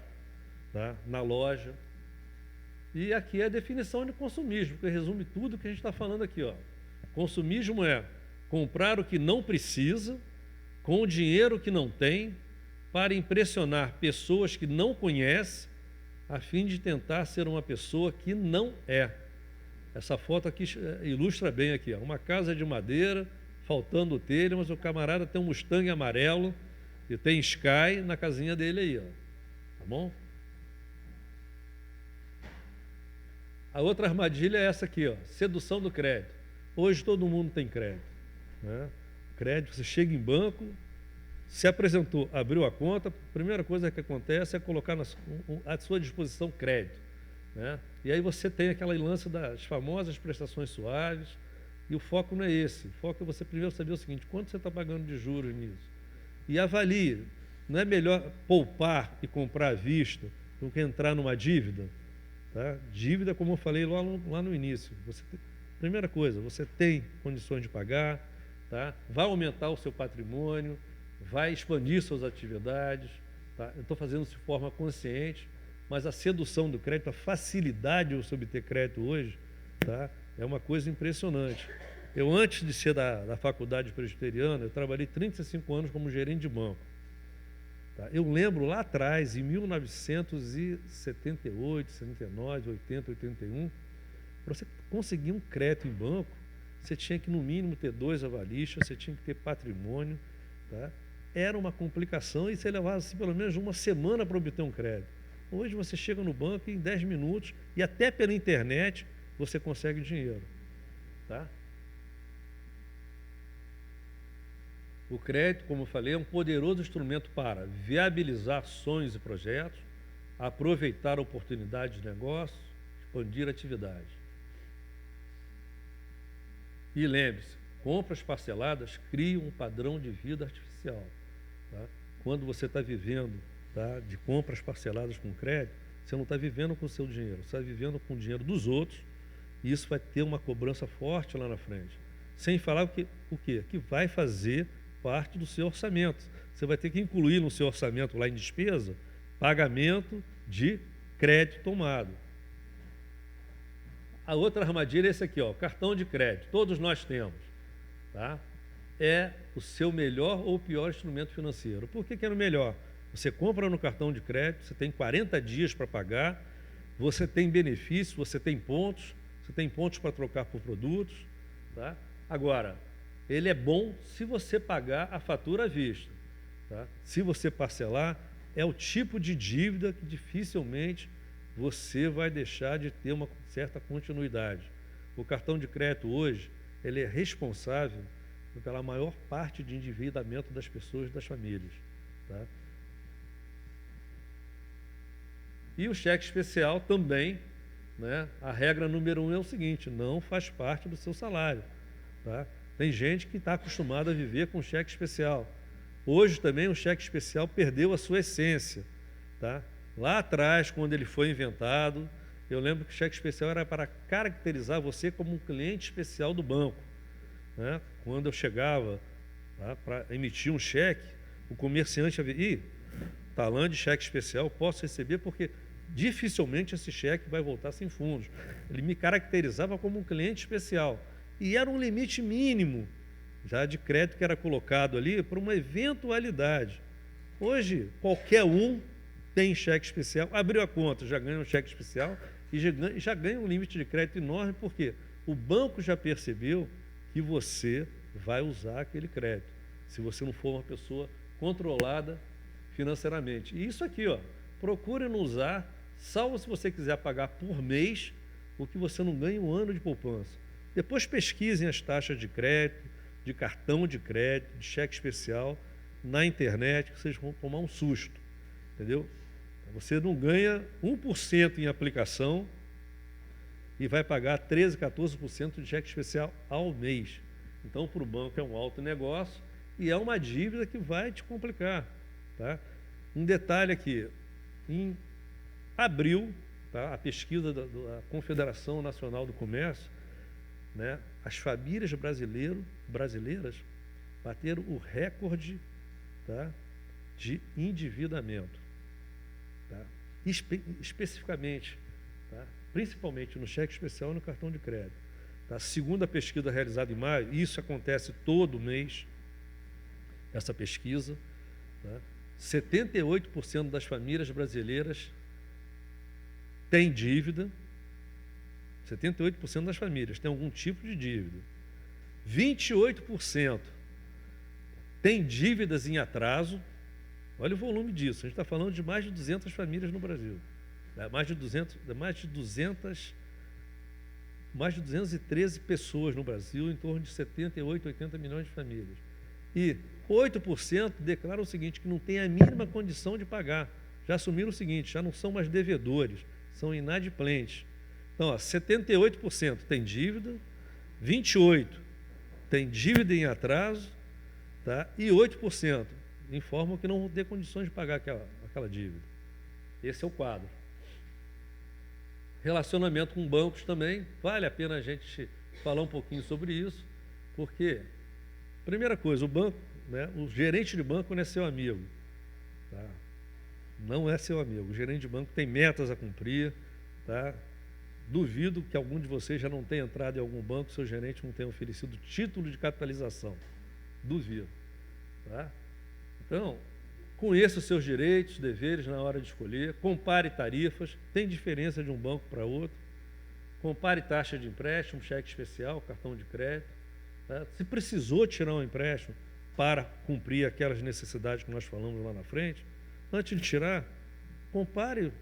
[SPEAKER 3] tá, na loja. E aqui é a definição de consumismo, que resume tudo que a gente está falando aqui, ó. Consumismo é comprar o que não precisa, com o dinheiro que não tem, para impressionar pessoas que não conhece, a fim de tentar ser uma pessoa que não é. Essa foto aqui ilustra bem aqui, ó, uma casa de madeira, faltando o telho, mas o camarada tem um Mustang amarelo e tem Sky na casinha dele aí, ó. Tá bom? A outra armadilha é essa aqui, ó, sedução do crédito. Hoje todo mundo tem crédito, né? Crédito, você chega em banco, se apresentou, abriu a conta, a primeira coisa que acontece é colocar à sua disposição crédito, né? E aí você tem aquela lance das famosas prestações suaves, e o foco não é esse. O foco é você primeiro saber o seguinte: quanto você está pagando de juros nisso? E avalie, não é melhor poupar e comprar à vista do que entrar numa dívida? Tá? Dívida, como eu falei lá no início, primeira coisa, você tem condições de pagar, tá? Vai aumentar o seu patrimônio, vai expandir suas atividades, tá? Eu estou fazendo isso de forma consciente, mas a sedução do crédito, a facilidade de você obter crédito hoje, tá? É uma coisa impressionante. Eu, antes de ser da faculdade presbiteriana, eu trabalhei 35 anos como gerente de banco. Tá? Eu lembro lá atrás, em 1978, 79, 80, 81, para você conseguir um crédito em banco, você tinha que, no mínimo, ter 2 avalistas, você tinha que ter patrimônio, tá? Era uma complicação e você levava assim, pelo menos uma semana para obter um crédito. Hoje você chega no banco e em 10 minutos, e até pela internet, você consegue dinheiro. Tá? O crédito, como eu falei, é um poderoso instrumento para viabilizar sonhos e projetos, aproveitar oportunidades de negócio, expandir a atividade. E lembre-se, compras parceladas criam um padrão de vida artificial. Tá? Quando você está vivendo, tá, de compras parceladas com crédito, você não está vivendo com o seu dinheiro, você está vivendo com o dinheiro dos outros, e isso vai ter uma cobrança forte lá na frente. Sem falar o quê? Que vai fazer parte do seu orçamento. Você vai ter que incluir no seu orçamento, lá em despesa, pagamento de crédito tomado. A outra armadilha é esse aqui, ó, cartão de crédito. Todos nós temos. Tá? É o seu melhor ou pior instrumento financeiro. Por que é o melhor? Você compra no cartão de crédito, você tem 40 dias para pagar, você tem benefícios, você tem pontos para trocar por produtos. Tá? Agora, ele é bom se você pagar a fatura à vista. Tá? Se você parcelar, é o tipo de dívida que dificilmente você vai deixar de ter uma certa continuidade. O cartão de crédito hoje, ele é responsável pela maior parte de endividamento das pessoas e das famílias. Tá? E o cheque especial também, né, a regra número 1 é o seguinte, não faz parte do seu salário. Tá? Tem gente que está acostumada a viver com cheque especial. Hoje também o cheque especial perdeu a sua essência. Tá? Lá atrás, quando ele foi inventado, eu lembro que o cheque especial era para caracterizar você como um cliente especial do banco. Né? Quando eu chegava, tá, para emitir um cheque, o comerciante havia, talão de cheque especial, posso receber porque dificilmente esse cheque vai voltar sem fundos. Ele me caracterizava como um cliente especial. E era um limite mínimo já de crédito que era colocado ali para uma eventualidade. Hoje, qualquer um tem cheque especial, abriu a conta, já ganha um cheque especial e já ganha um limite de crédito enorme, porque o banco já percebeu que você vai usar aquele crédito, se você não for uma pessoa controlada financeiramente. E isso aqui, ó, procure não usar, salvo se você quiser pagar por mês o que você não ganha um ano de poupança. Depois pesquisem as taxas de crédito, de cartão de crédito, de cheque especial, na internet, que vocês vão tomar um susto, entendeu? Você não ganha 1% em aplicação e vai pagar 13%, 14% de cheque especial ao mês. Então, para o banco é um alto negócio e é uma dívida que vai te complicar. Tá? Um detalhe aqui, em abril, tá, a pesquisa da Confederação Nacional do Comércio, né, as famílias brasileiras bateram o recorde, tá, de endividamento. Tá? Especificamente, tá? Principalmente no cheque especial e no cartão de crédito. Tá? Segundo a pesquisa realizada em maio, isso acontece todo mês, essa pesquisa, tá? 78% das famílias brasileiras têm dívida, 78% das famílias têm algum tipo de dívida, 28% têm dívidas em atraso. Olha o volume disso, a gente está falando de mais de 200 famílias no Brasil, mais de 213 pessoas no Brasil, em torno de 78, 80 milhões de famílias. E 8% declaram o seguinte, que não tem a mínima condição de pagar, já assumiram o seguinte, já não são mais devedores, são inadimplentes. Então, ó, 78% tem dívida, 28% tem dívida em atraso, tá? E 8% informam que não vão ter condições de pagar aquela dívida. Esse é o quadro. Relacionamento com bancos também, vale a pena a gente falar um pouquinho sobre isso, porque, primeira coisa, o banco, né, o gerente de banco não é seu amigo. Tá? Não é seu amigo. O gerente de banco tem metas a cumprir. Tá? Duvido que algum de vocês já não tenha entrado em algum banco, seu gerente não tenha oferecido título de capitalização. Duvido. Tá? Então, conheça os seus direitos, deveres na hora de escolher, compare tarifas, tem diferença de um banco para outro, compare taxa de empréstimo, cheque especial, cartão de crédito. Tá? Se precisou tirar um empréstimo para cumprir aquelas necessidades que nós falamos lá na frente, antes de tirar, compare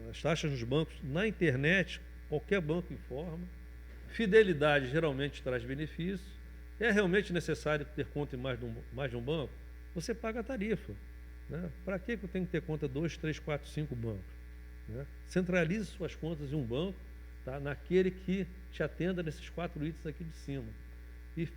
[SPEAKER 3] as taxas nos bancos na internet, qualquer banco informa. Fidelidade geralmente traz benefícios É realmente necessário ter conta em mais de um banco? Você paga a tarifa. Né? Para que eu tenho que ter conta 2, 3, 4, 5 bancos? Né? Centralize suas contas em um banco, tá? Naquele que te atenda nesses 4 itens aqui de cima. E,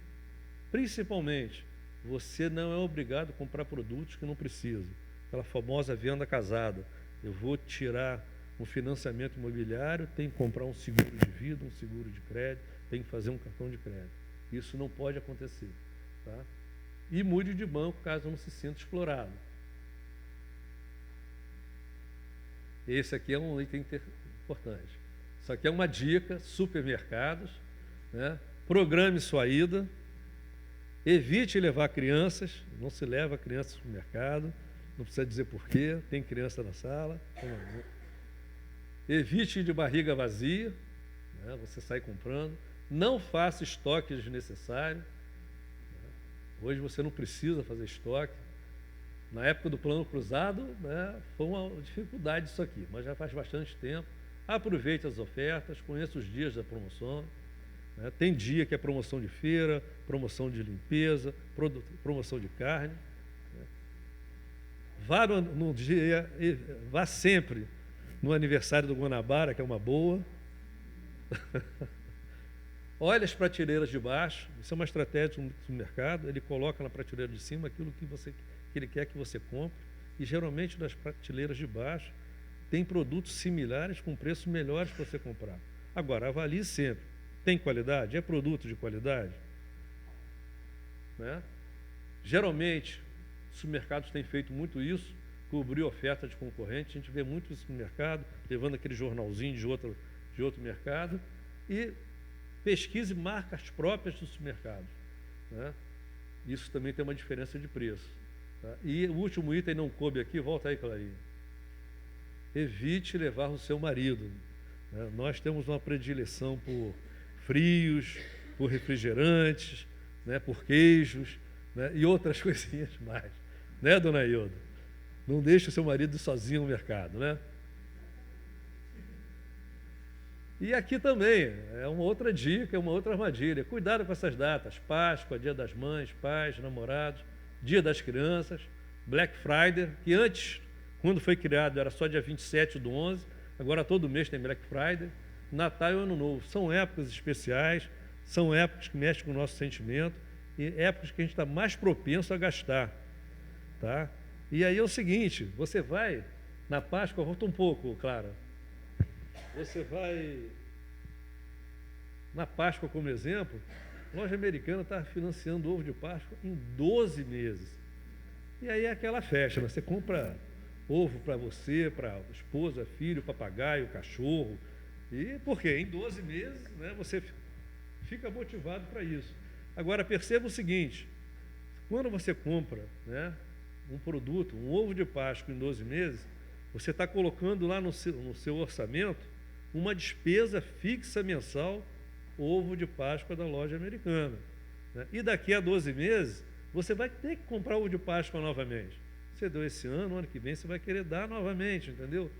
[SPEAKER 3] principalmente, você não é obrigado a comprar produtos que não precisa. Aquela famosa venda casada. Eu vou tirar um financiamento imobiliário, tem que comprar um seguro de vida, um seguro de crédito, tem que fazer um cartão de crédito. Isso não pode acontecer. Tá? E mude de banco caso não se sinta explorado. Esse aqui é um item importante. Isso aqui é uma dica: supermercados, né? Programe sua ida, evite levar crianças, não se leva crianças ao supermercado, não precisa dizer porquê, tem criança na sala. Evite ir de barriga vazia, né? Você sai comprando, não faça estoque desnecessário. Hoje você não precisa fazer estoque. Na época do plano cruzado, né, foi uma dificuldade isso aqui, mas já faz bastante tempo. Aproveite as ofertas, conheça os dias da promoção. Né? Tem dia que é promoção de feira, promoção de limpeza, promoção de carne. Né? Vá sempre no aniversário do Guanabara, que é uma boa. Olhe as prateleiras de baixo, isso é uma estratégia do mercado, ele coloca na prateleira de cima aquilo que ele quer que você compre, e geralmente nas prateleiras de baixo tem produtos similares com preços melhores para você comprar. Agora, avalie sempre. Tem qualidade? É produto de qualidade? Né? Geralmente, os supermercados têm feito muito isso, cobrir oferta de concorrente. A gente vê muito isso no mercado, levando aquele jornalzinho de outro mercado, e pesquise marcas próprias dos supermercados. Né? Isso também tem uma diferença de preço. Tá? E o último item não coube aqui, volta aí, Clarinha. Evite levar o seu marido. Né? Nós temos uma predileção por frios, por refrigerantes, né? Por queijos, né? E outras coisinhas mais. Né, dona Ilda? Não deixe o seu marido sozinho no mercado, né? E aqui também, é uma outra dica, é uma outra armadilha. Cuidado com essas datas: Páscoa, Dia das Mães, pais, namorados, Dia das Crianças, Black Friday, que antes, quando foi criado, era só dia 27/11, agora todo mês tem Black Friday, Natal e Ano Novo. São épocas especiais, são épocas que mexem com o nosso sentimento, e épocas que a gente está mais propenso a gastar. Tá? E aí é o seguinte, você vai, na Páscoa, volta um pouco, Clara, você vai, na Páscoa como exemplo, a loja americana está financiando ovo de Páscoa em 12 meses. E aí é aquela festa, né? Você compra ovo para você, para a esposa, filho, papagaio, cachorro. E por quê? Em 12 meses, né, você fica motivado para isso. Agora, perceba o seguinte: quando você compra, né, um produto, um ovo de Páscoa em 12 meses, você está colocando lá no seu orçamento uma despesa fixa mensal, ovo de Páscoa da loja americana. Né? E daqui a 12 meses, você vai ter que comprar ovo de Páscoa novamente. Você deu esse ano, ano que vem você vai querer dar novamente, entendeu?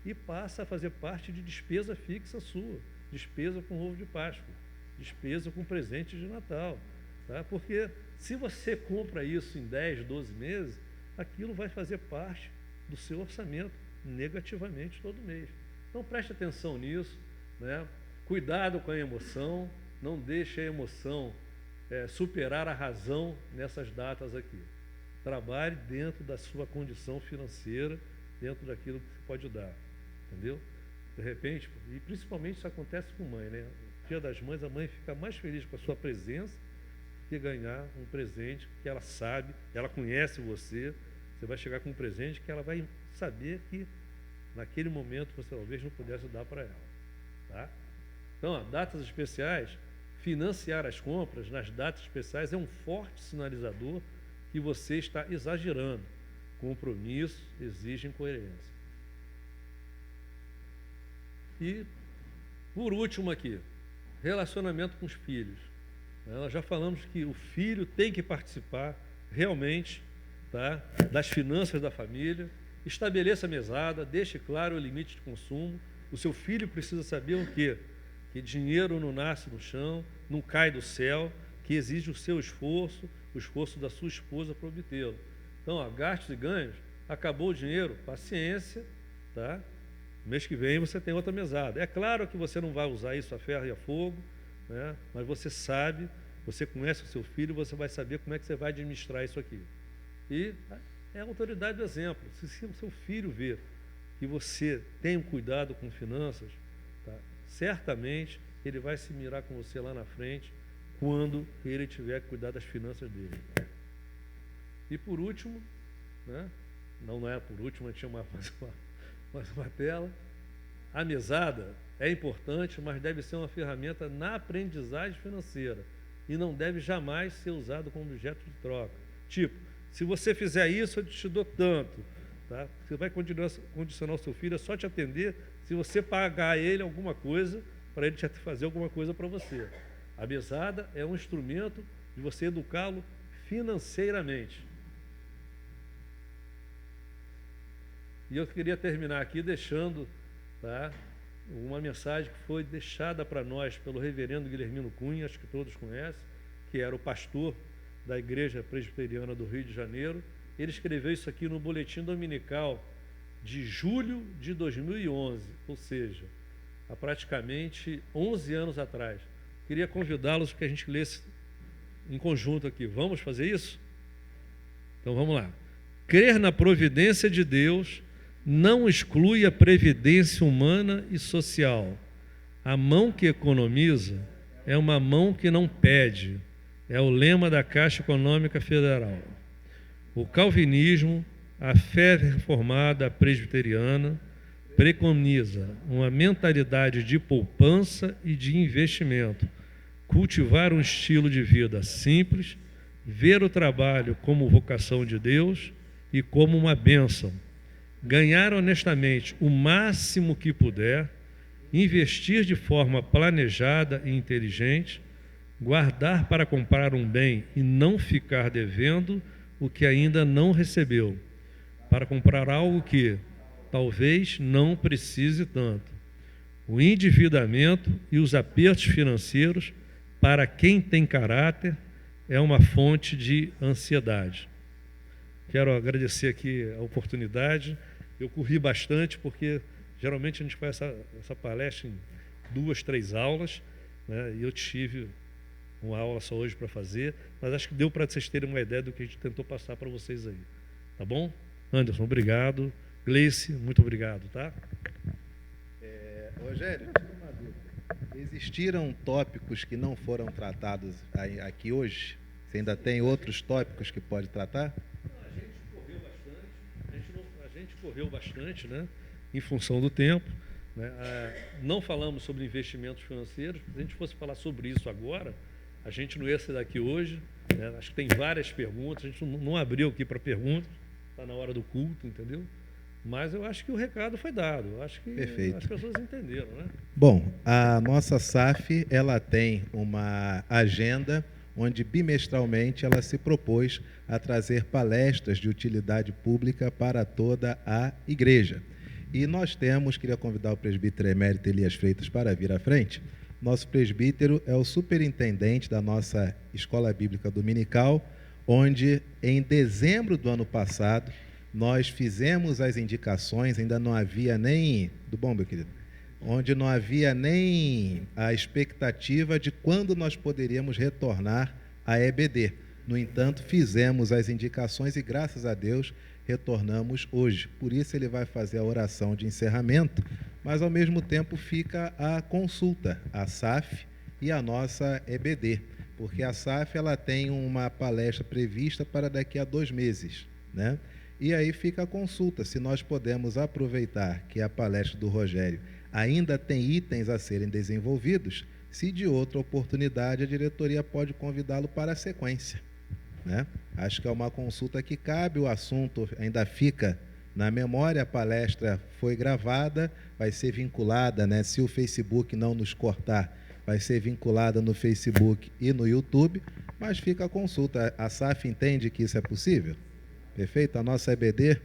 [SPEAKER 3] E passa a fazer parte de despesa fixa sua, despesa com ovo de Páscoa, despesa com presente de Natal. Tá? Porque se você compra isso em 10, 12 meses, aquilo vai fazer parte do seu orçamento negativamente todo mês. Então preste atenção nisso, né? Cuidado com a emoção, não deixe a emoção superar a razão nessas datas aqui. Trabalhe dentro da sua condição financeira, dentro daquilo que você pode dar, entendeu? De repente, e principalmente isso acontece com mãe, né? No Dia das Mães, a mãe fica mais feliz com a sua presença que ganhar um presente que ela sabe, ela conhece você, você vai chegar com um presente que ela vai saber que naquele momento você talvez não pudesse dar para ela. Tá? Então, ó, datas especiais, financiar as compras nas datas especiais é um forte sinalizador que você está exagerando. Compromisso exige coerência. E, por último aqui, relacionamento com os filhos. Nós já falamos que o filho tem que participar realmente, tá, das finanças da família. Estabeleça a mesada, deixe claro o limite de consumo. O seu filho precisa saber o quê? Que dinheiro não nasce no chão, não cai do céu, que exige o seu esforço, o esforço da sua esposa para obtê-lo. Então, ó, gastos e ganhos, acabou o dinheiro, paciência, tá? Mês que vem você tem outra mesada. É claro que você não vai usar isso a ferro e a fogo, né? Mas você sabe, você conhece o seu filho, você vai saber como é que você vai administrar isso aqui. E é a autoridade do exemplo. Se o seu filho vê que você tem um cuidado com finanças, tá? Certamente ele vai se mirar com você lá na frente, quando ele tiver que cuidar das finanças dele. E por último, né? Não é por último, tinha uma tela. A mesada é importante, mas deve ser uma ferramenta na aprendizagem financeira e não deve jamais ser usado como objeto de troca. Tipo, se você fizer isso, eu te dou tanto. Tá? Você vai condicionar o seu filho a só te atender se você pagar a ele alguma coisa para ele te fazer alguma coisa para você. A mesada é um instrumento de você educá-lo financeiramente. E eu queria terminar aqui deixando, tá, uma mensagem que foi deixada para nós pelo reverendo Guilhermino Cunha, acho que todos conhecem, que era o pastor da Igreja Presbiteriana do Rio de Janeiro. Ele escreveu isso aqui no Boletim Dominical de julho de 2011, ou seja, há praticamente 11 anos atrás. Queria convidá-los para que a gente lesse em conjunto aqui. Vamos fazer isso? Então vamos lá. Crer na providência de Deus não exclui a previdência humana e social. A mão que economiza é uma mão que não pede. É o lema da Caixa Econômica Federal. O calvinismo, a fé reformada presbiteriana, preconiza uma mentalidade de poupança e de investimento, cultivar um estilo de vida simples, ver o trabalho como vocação de Deus e como uma bênção, ganhar honestamente o máximo que puder, investir de forma planejada e inteligente, guardar para comprar um bem e não ficar devendo o que ainda não recebeu, para comprar algo que talvez não precise tanto. O endividamento e os apertos financeiros, para quem tem caráter, é uma fonte de ansiedade. Quero agradecer aqui a oportunidade. Eu corri bastante, porque geralmente a gente faz essa palestra em 2, 3 aulas, né? E eu tive uma aula só hoje para fazer, mas acho que deu para vocês terem uma ideia do que a gente tentou passar para vocês aí. Tá bom? Anderson, obrigado. Gleice, muito obrigado, tá?
[SPEAKER 1] Rogério, tira uma dúvida. Existiram tópicos que não foram tratados aqui hoje? Você ainda tem outros tópicos que pode tratar?
[SPEAKER 3] A gente correu bastante, né? Em função do tempo. Né? Não falamos sobre investimentos financeiros. Se a gente fosse falar sobre isso agora, a gente não ia sair daqui hoje. Né? Acho que tem várias perguntas. A gente não abriu aqui para perguntas. Está na hora do culto, entendeu? Mas eu acho que o recado foi dado. Eu acho que
[SPEAKER 1] Perfeito.
[SPEAKER 3] As pessoas entenderam, né?
[SPEAKER 1] Bom, a nossa SAF, ela tem uma agenda onde bimestralmente ela se propôs a trazer palestras de utilidade pública para toda a igreja. E nós queria convidar o presbítero emérito Elias Freitas para vir à frente. Nosso presbítero é o superintendente da nossa Escola Bíblica Dominical, onde em dezembro do ano passado nós fizemos as indicações, ainda não havia nem... Tudo bom, meu querido? Onde não havia nem a expectativa de quando nós poderíamos retornar à EBD. No entanto, fizemos as indicações e, graças a Deus, retornamos hoje. Por isso, ele vai fazer a oração de encerramento, mas, ao mesmo tempo, fica a consulta, a SAF e a nossa EBD, porque a SAF ela tem uma palestra prevista para daqui a 2 meses, né? E aí fica a consulta, se nós podemos aproveitar que a palestra do Rogério ainda tem itens a serem desenvolvidos, se de outra oportunidade a diretoria pode convidá-lo para a sequência, né? Acho que é uma consulta que cabe, o assunto ainda fica na memória, a palestra foi gravada, vai ser vinculada, né, se o Facebook não nos cortar, vai ser vinculada no Facebook e no YouTube, mas fica a consulta. A SAF entende que isso é possível? Perfeito? A nossa EBD?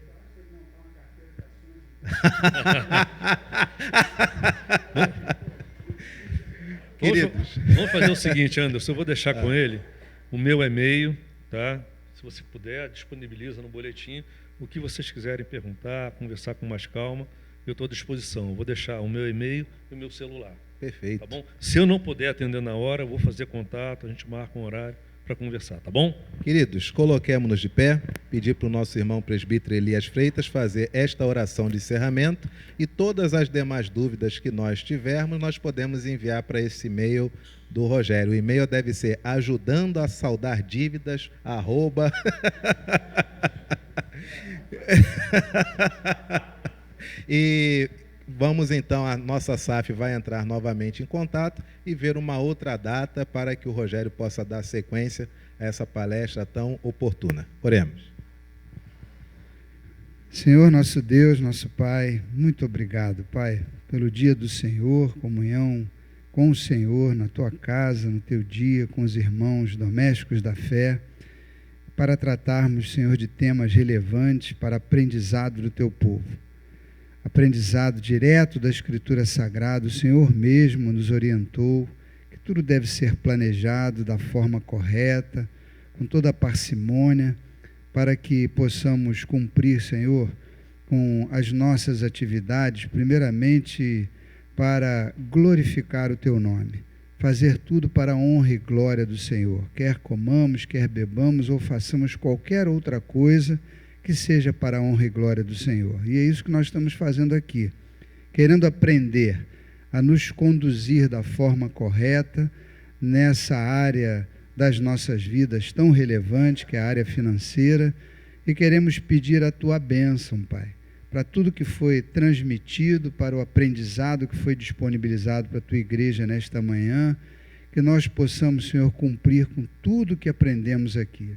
[SPEAKER 1] Queridos.
[SPEAKER 3] Vamos fazer o seguinte, Anderson, eu vou deixar com ele o meu e-mail, tá? Se você puder, disponibiliza no boletim o que vocês quiserem perguntar, conversar com mais calma, eu estou à disposição. Eu vou deixar o meu e-mail e o meu celular.
[SPEAKER 1] Perfeito.
[SPEAKER 3] Tá bom? Se eu não puder atender na hora, eu vou fazer contato, a gente marca um horário para conversar, tá bom?
[SPEAKER 1] Queridos, coloquemos-nos de pé, pedir para o nosso irmão presbítero Elias Freitas fazer esta oração de encerramento e todas as demais dúvidas que nós tivermos, nós podemos enviar para esse e-mail do Rogério. O e-mail deve ser ajudando a saldar dívidas, @ E vamos então, a nossa SAF vai entrar novamente em contato e ver uma outra data para que o Rogério possa dar sequência a essa palestra tão oportuna. Oremos.
[SPEAKER 4] Senhor, nosso Deus, nosso Pai, muito obrigado, Pai, pelo dia do Senhor, comunhão com o Senhor na tua casa, no teu dia, com os irmãos domésticos da fé, para tratarmos, Senhor, de temas relevantes para aprendizado do teu povo. Aprendizado direto da Escritura Sagrada, o Senhor mesmo nos orientou que tudo deve ser planejado da forma correta, com toda a parcimônia, para que possamos cumprir, Senhor, com as nossas atividades, primeiramente para glorificar o teu nome, fazer tudo para a honra e glória do Senhor, quer comamos, quer bebamos ou façamos qualquer outra coisa que seja para a honra e glória do Senhor. E é isso que nós estamos fazendo aqui, querendo aprender a nos conduzir da forma correta nessa área das nossas vidas tão relevante, que é a área financeira, e queremos pedir a tua bênção, Pai, para tudo que foi transmitido, para o aprendizado que foi disponibilizado para a tua igreja nesta manhã, que nós possamos, Senhor, cumprir com tudo que aprendemos aqui.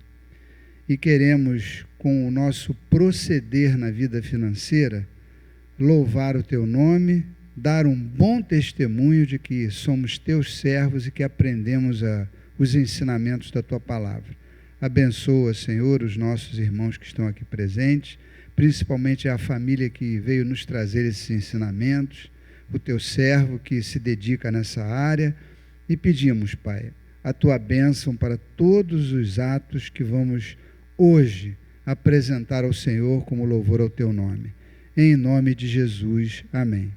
[SPEAKER 4] E queremos, com o nosso proceder na vida financeira, louvar o teu nome, dar um bom testemunho de que somos teus servos e que aprendemos os ensinamentos da tua palavra. Abençoa, Senhor, os nossos irmãos que estão aqui presentes, principalmente a família que veio nos trazer esses ensinamentos, o teu servo que se dedica nessa área, e pedimos, Pai, a tua bênção para todos os atos que vamos hoje apresentar ao Senhor como louvor ao teu nome. Em nome de Jesus, amém.